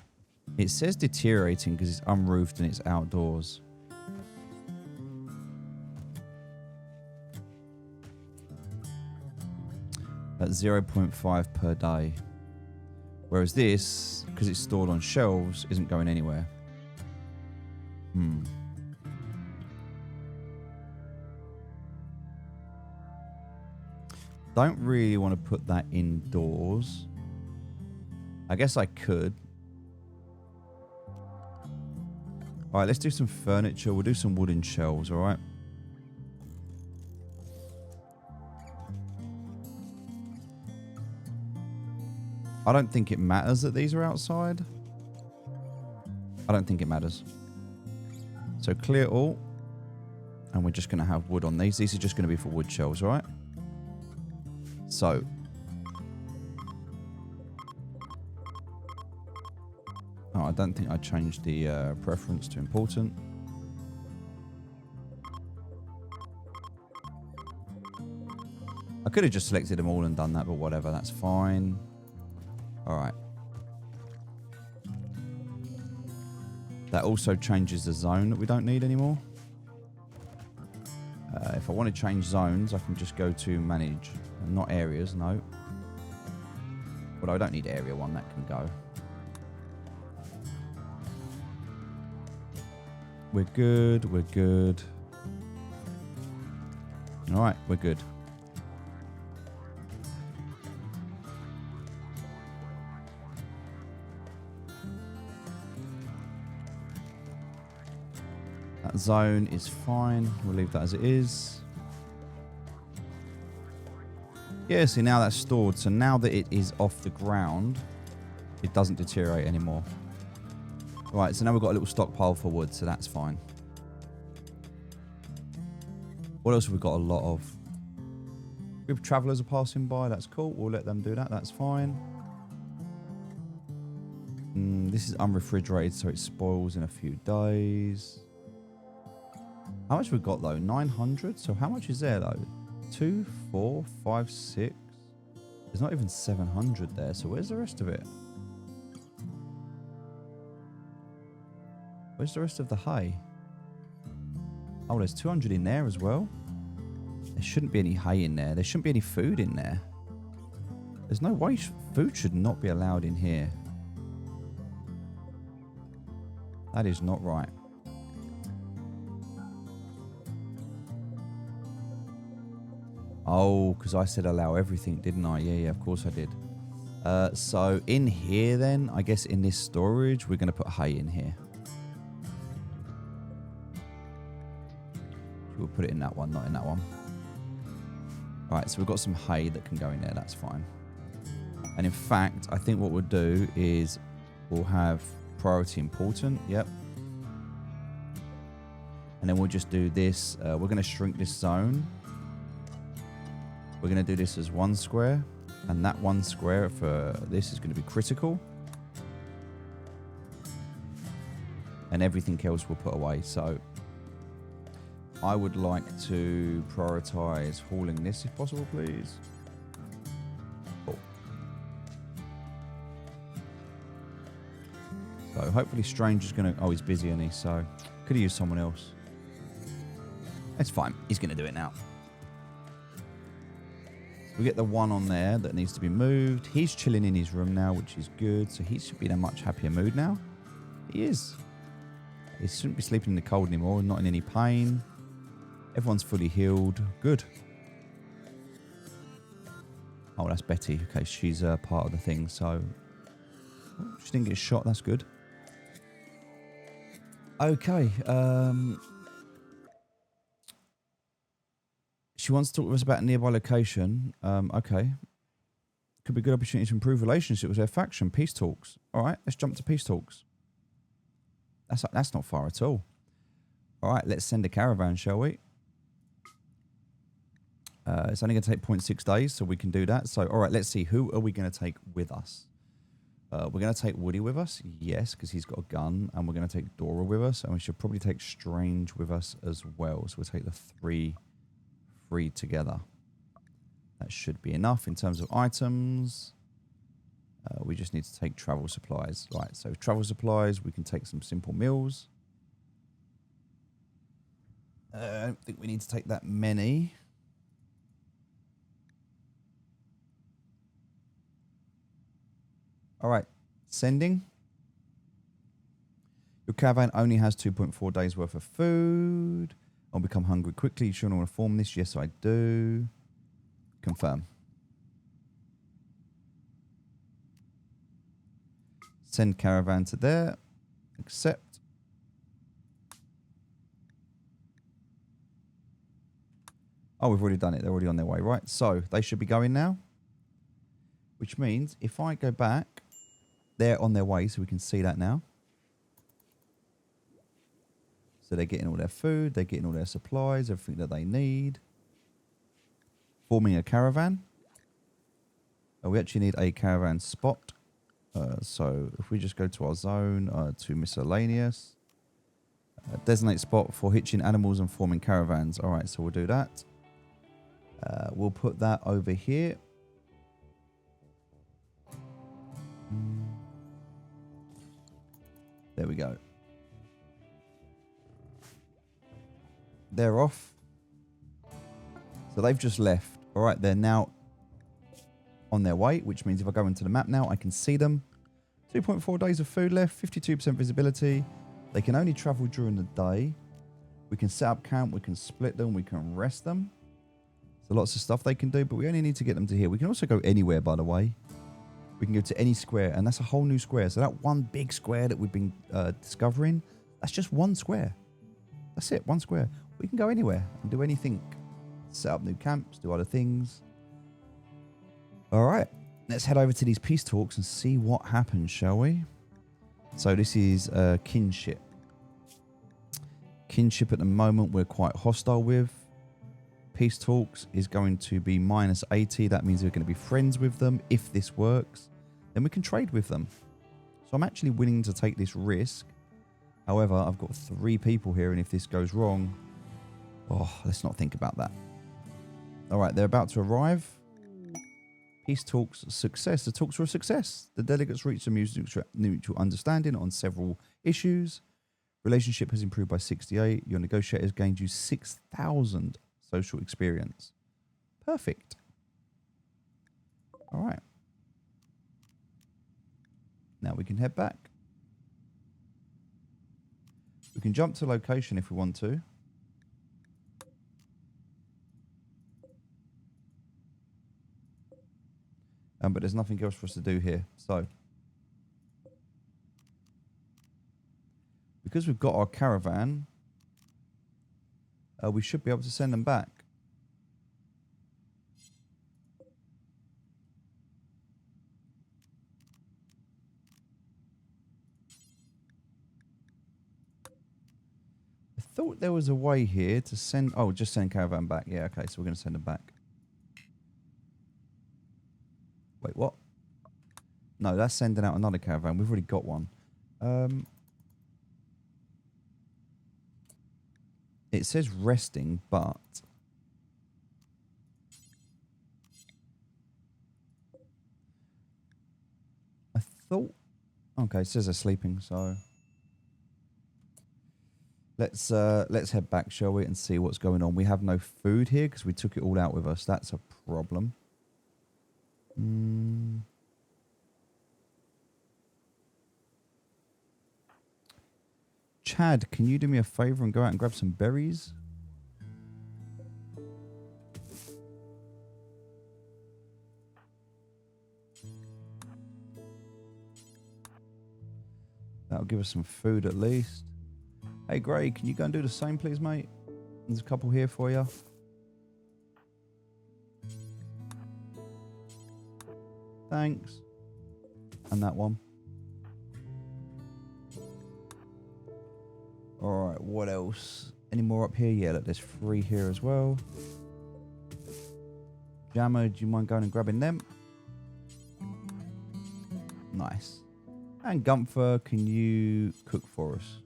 it says deteriorating because it's unroofed and it's outdoors. At 0.5 per day. Whereas this, because it's stored on shelves, isn't going anywhere. Don't really want to put that indoors. I guess I could. Alright, let's do some furniture. We'll do some wooden shelves, alright? I don't think it matters that these are outside. I don't think it matters. So clear all. And we're just going to have wood on these. These are just going to be for wood shelves, alright? So. Oh, I don't think I changed the preference to important. I could have just selected them all and done that, but whatever, that's fine. Alright. That also changes the zone that we don't need anymore. If I want to change zones, I can just go to manage. Not areas, no. But I don't need area 1, that can go. We're good, we're good. Alright, we're good. That zone is fine. We'll leave that as it is. Yeah, see, now that's stored. So now that it is off the ground, it doesn't deteriorate anymore. Right, so now we've got a little stockpile for wood, so that's fine. What else have we got a lot of? If travellers are passing by, that's cool. We'll let them do that. That's fine. This is unrefrigerated, so it spoils in a few days. How much we got, though? 900? So how much is there, though? 2, 4, 5, 6. There's not even 700 there, so where's the rest of it? Where's the rest of the hay? Oh, there's 200 in there as well. There shouldn't be any hay in there. There shouldn't be any food in there. There's no way food should not be allowed in here. That is not right. Oh, because I said allow everything, didn't I? Yeah, of course I did. So in here then, I guess in this storage, we're going to put hay in here. We'll put it in that one, not in that one. Alright, so we've got some hay that can go in there. That's fine. And in fact, I think what we'll do is we'll have priority important. Yep. And then we'll just do this. We're going to shrink this zone. We're going to do this as 1 square. And that 1 square for this is going to be critical. And everything else we'll put away. So I would like to prioritize hauling this if possible, please. Cool. So hopefully Strange is going to... Oh, he's busy, isn't he? So could have used someone else. It's fine. He's going to do it now. So We get the one on there that needs to be moved. He's chilling in his room now, which is good. So he should be in a much happier mood now. He is. He shouldn't be sleeping in the cold anymore, not in any pain. Everyone's fully healed. Good. Oh, that's Betty. Okay, she's part of the thing, so... Oh, she didn't get shot, that's good. Okay, she wants to talk to us about a nearby location. Okay. Could be a good opportunity to improve relationships with their faction. Peace talks. All right, let's jump to peace talks. That's not far at all. All right, let's send a caravan, shall we? It's only going to take 0.6 days, so we can do that. So, all right, let's see. Who are we going to take with us? We're going to take Woody with us. Yes, because he's got a gun. And we're going to take Dora with us. And we should probably take Strange with us as well. So we'll take the three together. That should be enough in terms of items. We just need to take travel supplies. Right, so travel supplies, we can take some simple meals. I don't think we need to take that many. All right, sending. Your caravan only has 2.4 days worth of food. I'll become hungry quickly. You sure want to form this? Yes, I do. Confirm. Send caravan to there. Accept. Oh, we've already done it. They're already on their way, right? So they should be going now. Which means if I go back, they're on their way, so we can see that now. So they're getting all their food, they're getting all their supplies, everything that they need. Forming a caravan. We actually need a caravan spot. So if we just go to our zone, to miscellaneous. Designate spot for hitching animals and forming caravans. All right, so we'll do that. We'll put that over here. There we go. They're off. So they've just left. All right, they're now on their way, which means if I go into the map now, I can see them. 2.4 days of food left, 52% visibility. They can only travel during the day. We can set up camp, we can split them, we can rest them. So lots of stuff they can do, but we only need to get them to here. We can also go anywhere, by the way. We can go to any square, and that's a whole new square. So that one big square that we've been discovering, that's just one square. That's it, one square. We can go anywhere and do anything. Set up new camps, do other things. All right, let's head over to these peace talks and see what happens, shall we? So this is kinship. Kinship at the moment we're quite hostile with. Peace talks is going to be -80. That means we're going to be friends with them. If this works, then we can trade with them. So I'm actually willing to take this risk. However, I've got 3 people here, and if this goes wrong, oh, let's not think about that. All right, they're about to arrive. Peace talks success. The talks were a success. The delegates reached a mutual understanding on several issues. Relationship has improved by 68. Your negotiators gained you 6,000 social experience. Perfect. All right. Now we can head back. We can jump to location if we want to. But there's nothing else for us to do here. So, because we've got our caravan, we should be able to send them back. I thought there was a way here to send... Oh, just send caravan back. Yeah, okay, so we're going to send them back. Wait, what? No, that's sending out another caravan. We've already got one. It says resting, but... I thought... Okay, it says they're sleeping, so... Let's head back, shall we, and see what's going on. We have no food here because we took it all out with us. That's a problem. Mm. Chad, can you do me a favor and go out and grab some berries? That'll give us some food at least. Hey, Gray, can you go and do the same, please, mate? There's a couple here for you. Thanks. And that one. Alright, what else? Any more up here? Yeah, look, there's 3 here as well. Jammer, do you mind going and grabbing them? Nice. And Gunther, can you cook for us?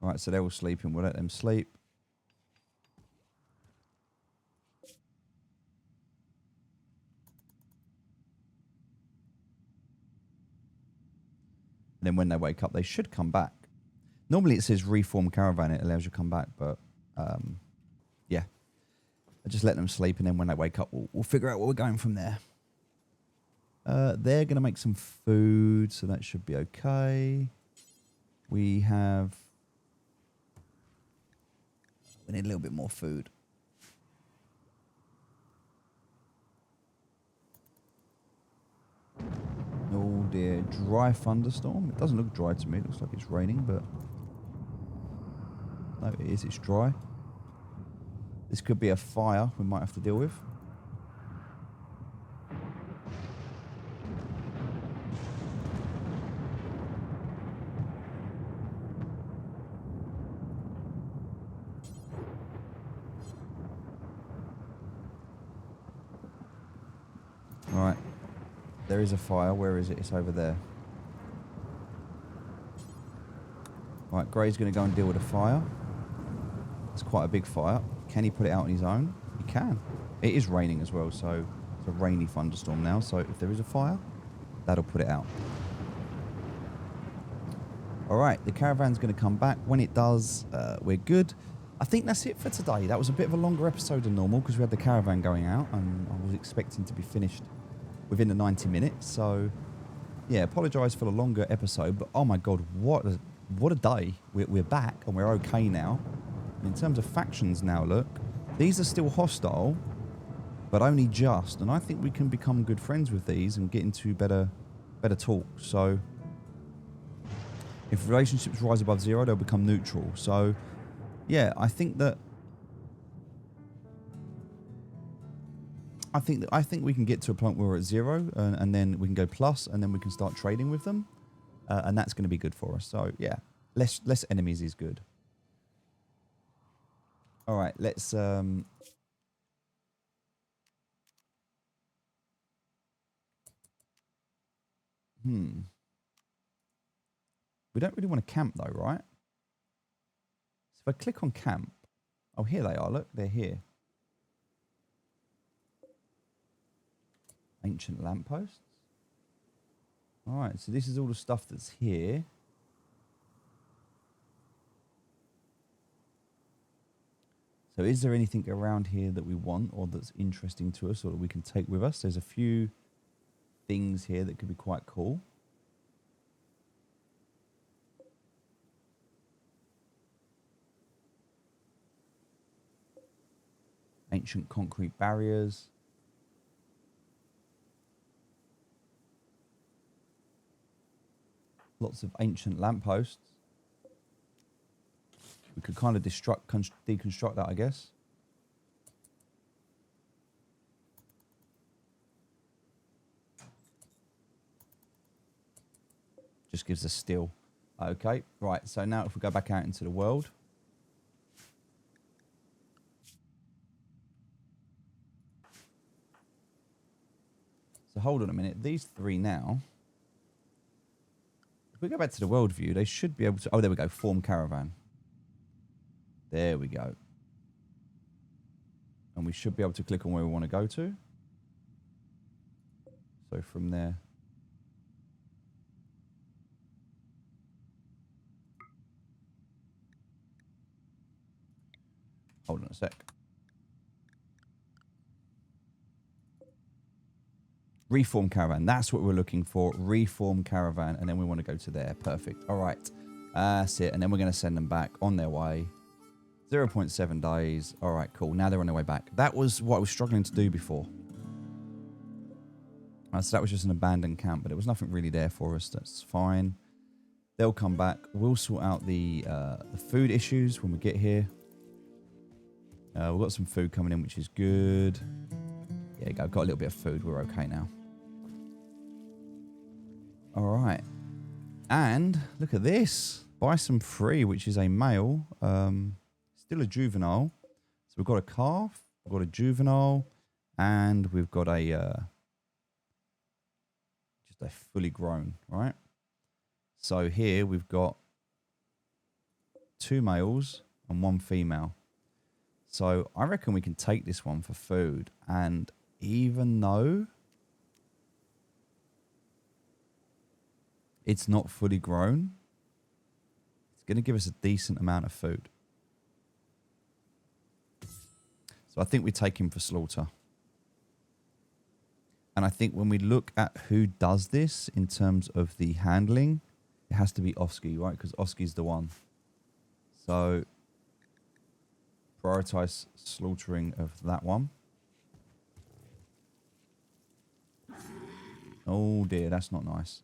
Alright, so they're all sleeping. We'll let them sleep. And then when they wake up, they should come back. Normally it says reform caravan. It allows you to come back, but yeah. I just let them sleep, and then when they wake up, we'll figure out where we're going from there. They're going to make some food, so that should be okay. We need a little bit more food. Oh dear, dry thunderstorm. It doesn't look dry to me. It looks like it's raining, but no, it is. It's dry. This could be a fire we might have to deal with. All right. There is a fire. Where is it? It's over there. All right, Gray's going to go and deal with a fire. It's quite a big fire. Can he put it out on his own? He can. It is raining as well, so it's a rainy thunderstorm now. So if there is a fire, that'll put it out. All right, the caravan's going to come back. When it does, we're good. I think that's it for today. That was a bit of a longer episode than normal because we had the caravan going out, and I was expecting to be finished within the 90 minutes. So, yeah, apologise for the longer episode. But, oh, my God, what a day. We're back, and we're okay now. In terms of factions now, look, these are still hostile, but only just. And I think we can become good friends with these and get into better talks. So if relationships rise above 0, they'll become neutral. So, yeah, I think we can get to a point where we're at 0, and then we can go plus, and then we can start trading with them, and that's going to be good for us. So, yeah, less enemies is good. All right, let's... We don't really want to camp, though, right? So if I click on camp... Oh, here they are. Look, they're here. Ancient lampposts. All right, so this is all the stuff that's here. So is there anything around here that we want or that's interesting to us or that we can take with us? There's a few things here that could be quite cool. Ancient concrete barriers. Lots of ancient lampposts. We could kind of deconstruct that, I guess. Just gives us steel. Okay, right. So now if we go back out into the world. So hold on a minute. These 3 now. If we go back to the world view, they should be able to... Oh, there we go. Form caravan. There we go. And we should be able to click on where we want to go to. So from there... Hold on a sec. Reform caravan. That's what we're looking for. Reform caravan. And then we want to go to there. Perfect. All right. That's it. And then we're going to send them back on their way. 0.7 days. All right, cool. Now they're on their way back. That was what I was struggling to do before. So that was just an abandoned camp, but there was nothing really there for us. That's fine. They'll come back. We'll sort out the food issues when we get here. We've got some food coming in, which is good. Yeah, got a little bit of food. We're okay now. All right. And look at this. Bison free, which is a male. Still a juvenile. So we've got a calf. We've got a juvenile. And we've got a... just a fully grown, right? So here we've got 2 males and 1 female. So I reckon we can take this one for food. And even though it's not fully grown, it's going to give us a decent amount of food. So I think we take him for slaughter. And I think when we look at who does this in terms of the handling, it has to be Oski, right? Because Oski's the one. So prioritize slaughtering of that one. Oh dear, that's not nice.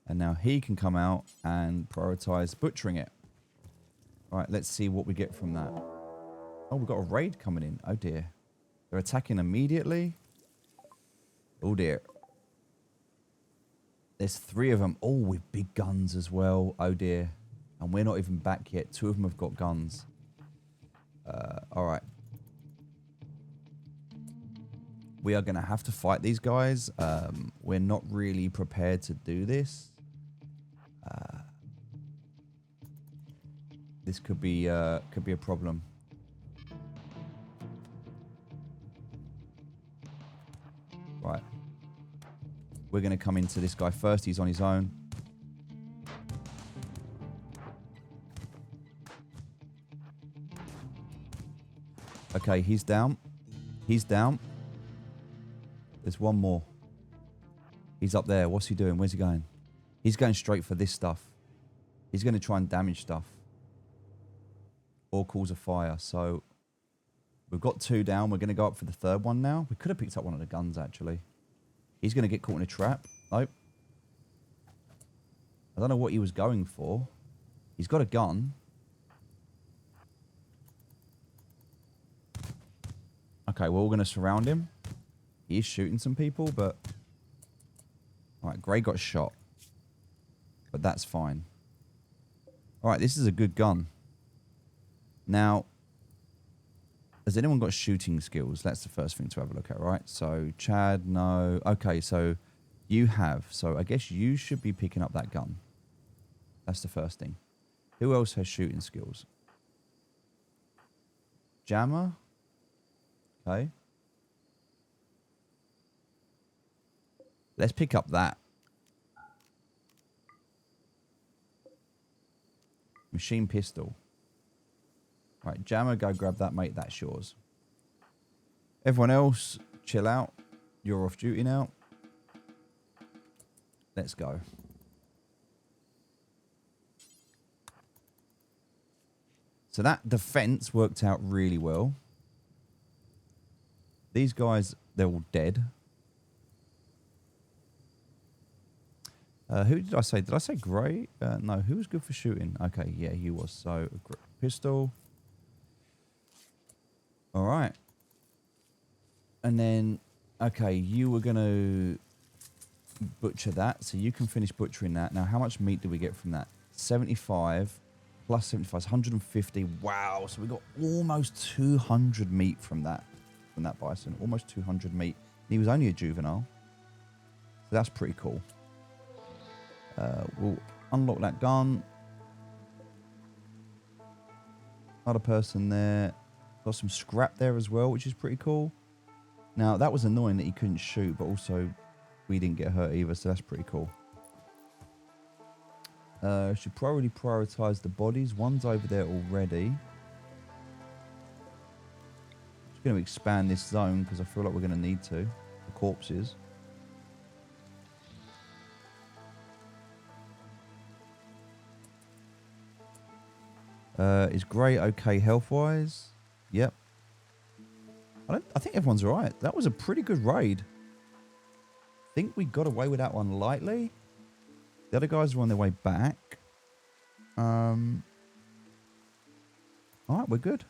And now he can come out and prioritize butchering it. All right, let's see what we get from that. Oh, we've got a raid coming in. Oh dear. They're attacking immediately. Oh dear. There's 3 of them. Oh, with big guns as well. Oh dear. And we're not even back yet. 2 of them have got guns. All right. We are going to have to fight these guys. We're not really prepared to do this. This could be a problem. Right. We're going to come into this guy first. He's on his own. Okay, he's down. He's down. There's one more. He's up there. What's he doing? Where's he going? He's going straight for this stuff. He's going to try and damage stuff. Or cause a fire. So we've got 2 down. We're going to go up for the 3rd one now. We could have picked up one of the guns, actually. He's going to get caught in a trap. Nope. I don't know what he was going for. He's got a gun. Okay, we're all going to surround him. He is shooting some people, but... Alright, Grey got shot. But that's fine. Alright, this is a good gun. Now, has anyone got shooting skills? That's the first thing to have a look at, right? So, Chad, no. Okay, so you have. So, I guess you should be picking up that gun. That's the first thing. Who else has shooting skills? Jammer. Okay. Let's pick up that. Machine pistol. Right, Jammer, go grab that, mate. That's yours. Everyone else, chill out. You're off duty now. Let's go. So that defense worked out really well. These guys, they're all dead. Who did I say? Did I say Grey? No, who was good for shooting? Okay, yeah, he was. So, pistol. All right. And then, okay, you were going to butcher that. So you can finish butchering that. Now, how much meat do we get from that? 75 plus 75 is 150. Wow. So we got almost 200 meat from that bison. Almost 200 meat. He was only a juvenile. So that's pretty cool. We'll unlock that gun. Another person there. Got some scrap there as well, which is pretty cool. Now, that was annoying that he couldn't shoot, but also we didn't get hurt either, so that's pretty cool. Should probably prioritize the bodies. One's over there already. going to expand this zone because I feel like we're going to need to. The corpses. Is Grey okay health-wise? Yep. I think everyone's all right. That was a pretty good raid. I think we got away with that one lightly. The other guys are on their way back. All right, we're good.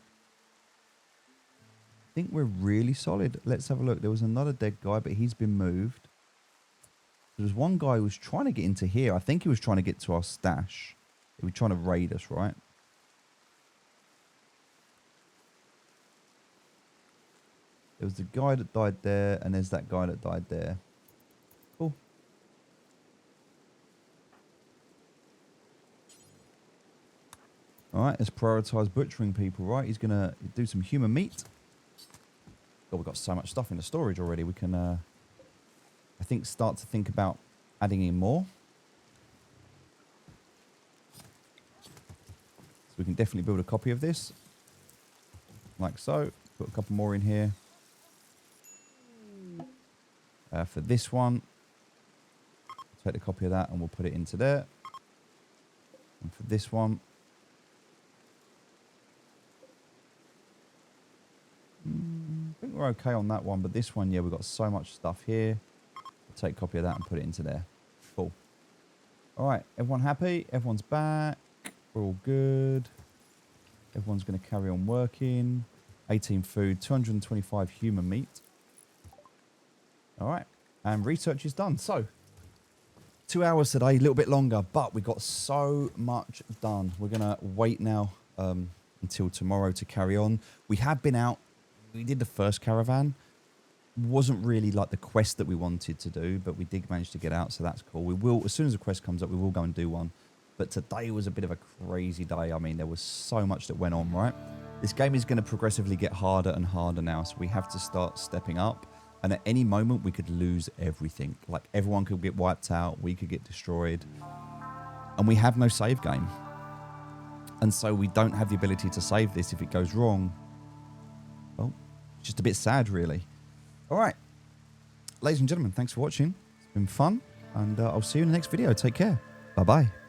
I think we're really solid. Let's have a look. There was another dead guy, but he's been moved. There was one guy who was trying to get into here. I think he was trying to get to our stash. He was trying to raid us, right? There was the guy that died there, and there's that guy that died there. Cool. All right, let's prioritize butchering people, right? He's going to do some human meat. God, we've got so much stuff in the storage already. We can, I think, start to think about adding in more. So we can definitely build a copy of this. Like so. Put a couple more in here. For this one, take the copy of that and we'll put it into there. And for this one, I think we're okay on that one, but this one, yeah, we've got so much stuff here. We'll take a copy of that and put it into there. Cool. All right, everyone happy? Everyone's back. We're all good. Everyone's going to carry on working. 18 food, 225 human meat. All right, and research is done. So, 2 hours today, a little bit longer, but we got so much done. We're going to wait now until tomorrow to carry on. We have been out. We did the first caravan. Wasn't really like the quest that we wanted to do, but we did manage to get out, so that's cool. We will, as soon as the quest comes up, we will go and do one. But today was a bit of a crazy day. I mean, there was so much that went on, right? This game is going to progressively get harder and harder now, so we have to start stepping up. And at any moment, we could lose everything. Like, everyone could get wiped out. We could get destroyed. And we have no save game. And so we don't have the ability to save this if it goes wrong. Well, it's just a bit sad, really. All right. Ladies and gentlemen, thanks for watching. It's been fun. And I'll see you in the next video. Take care. Bye-bye.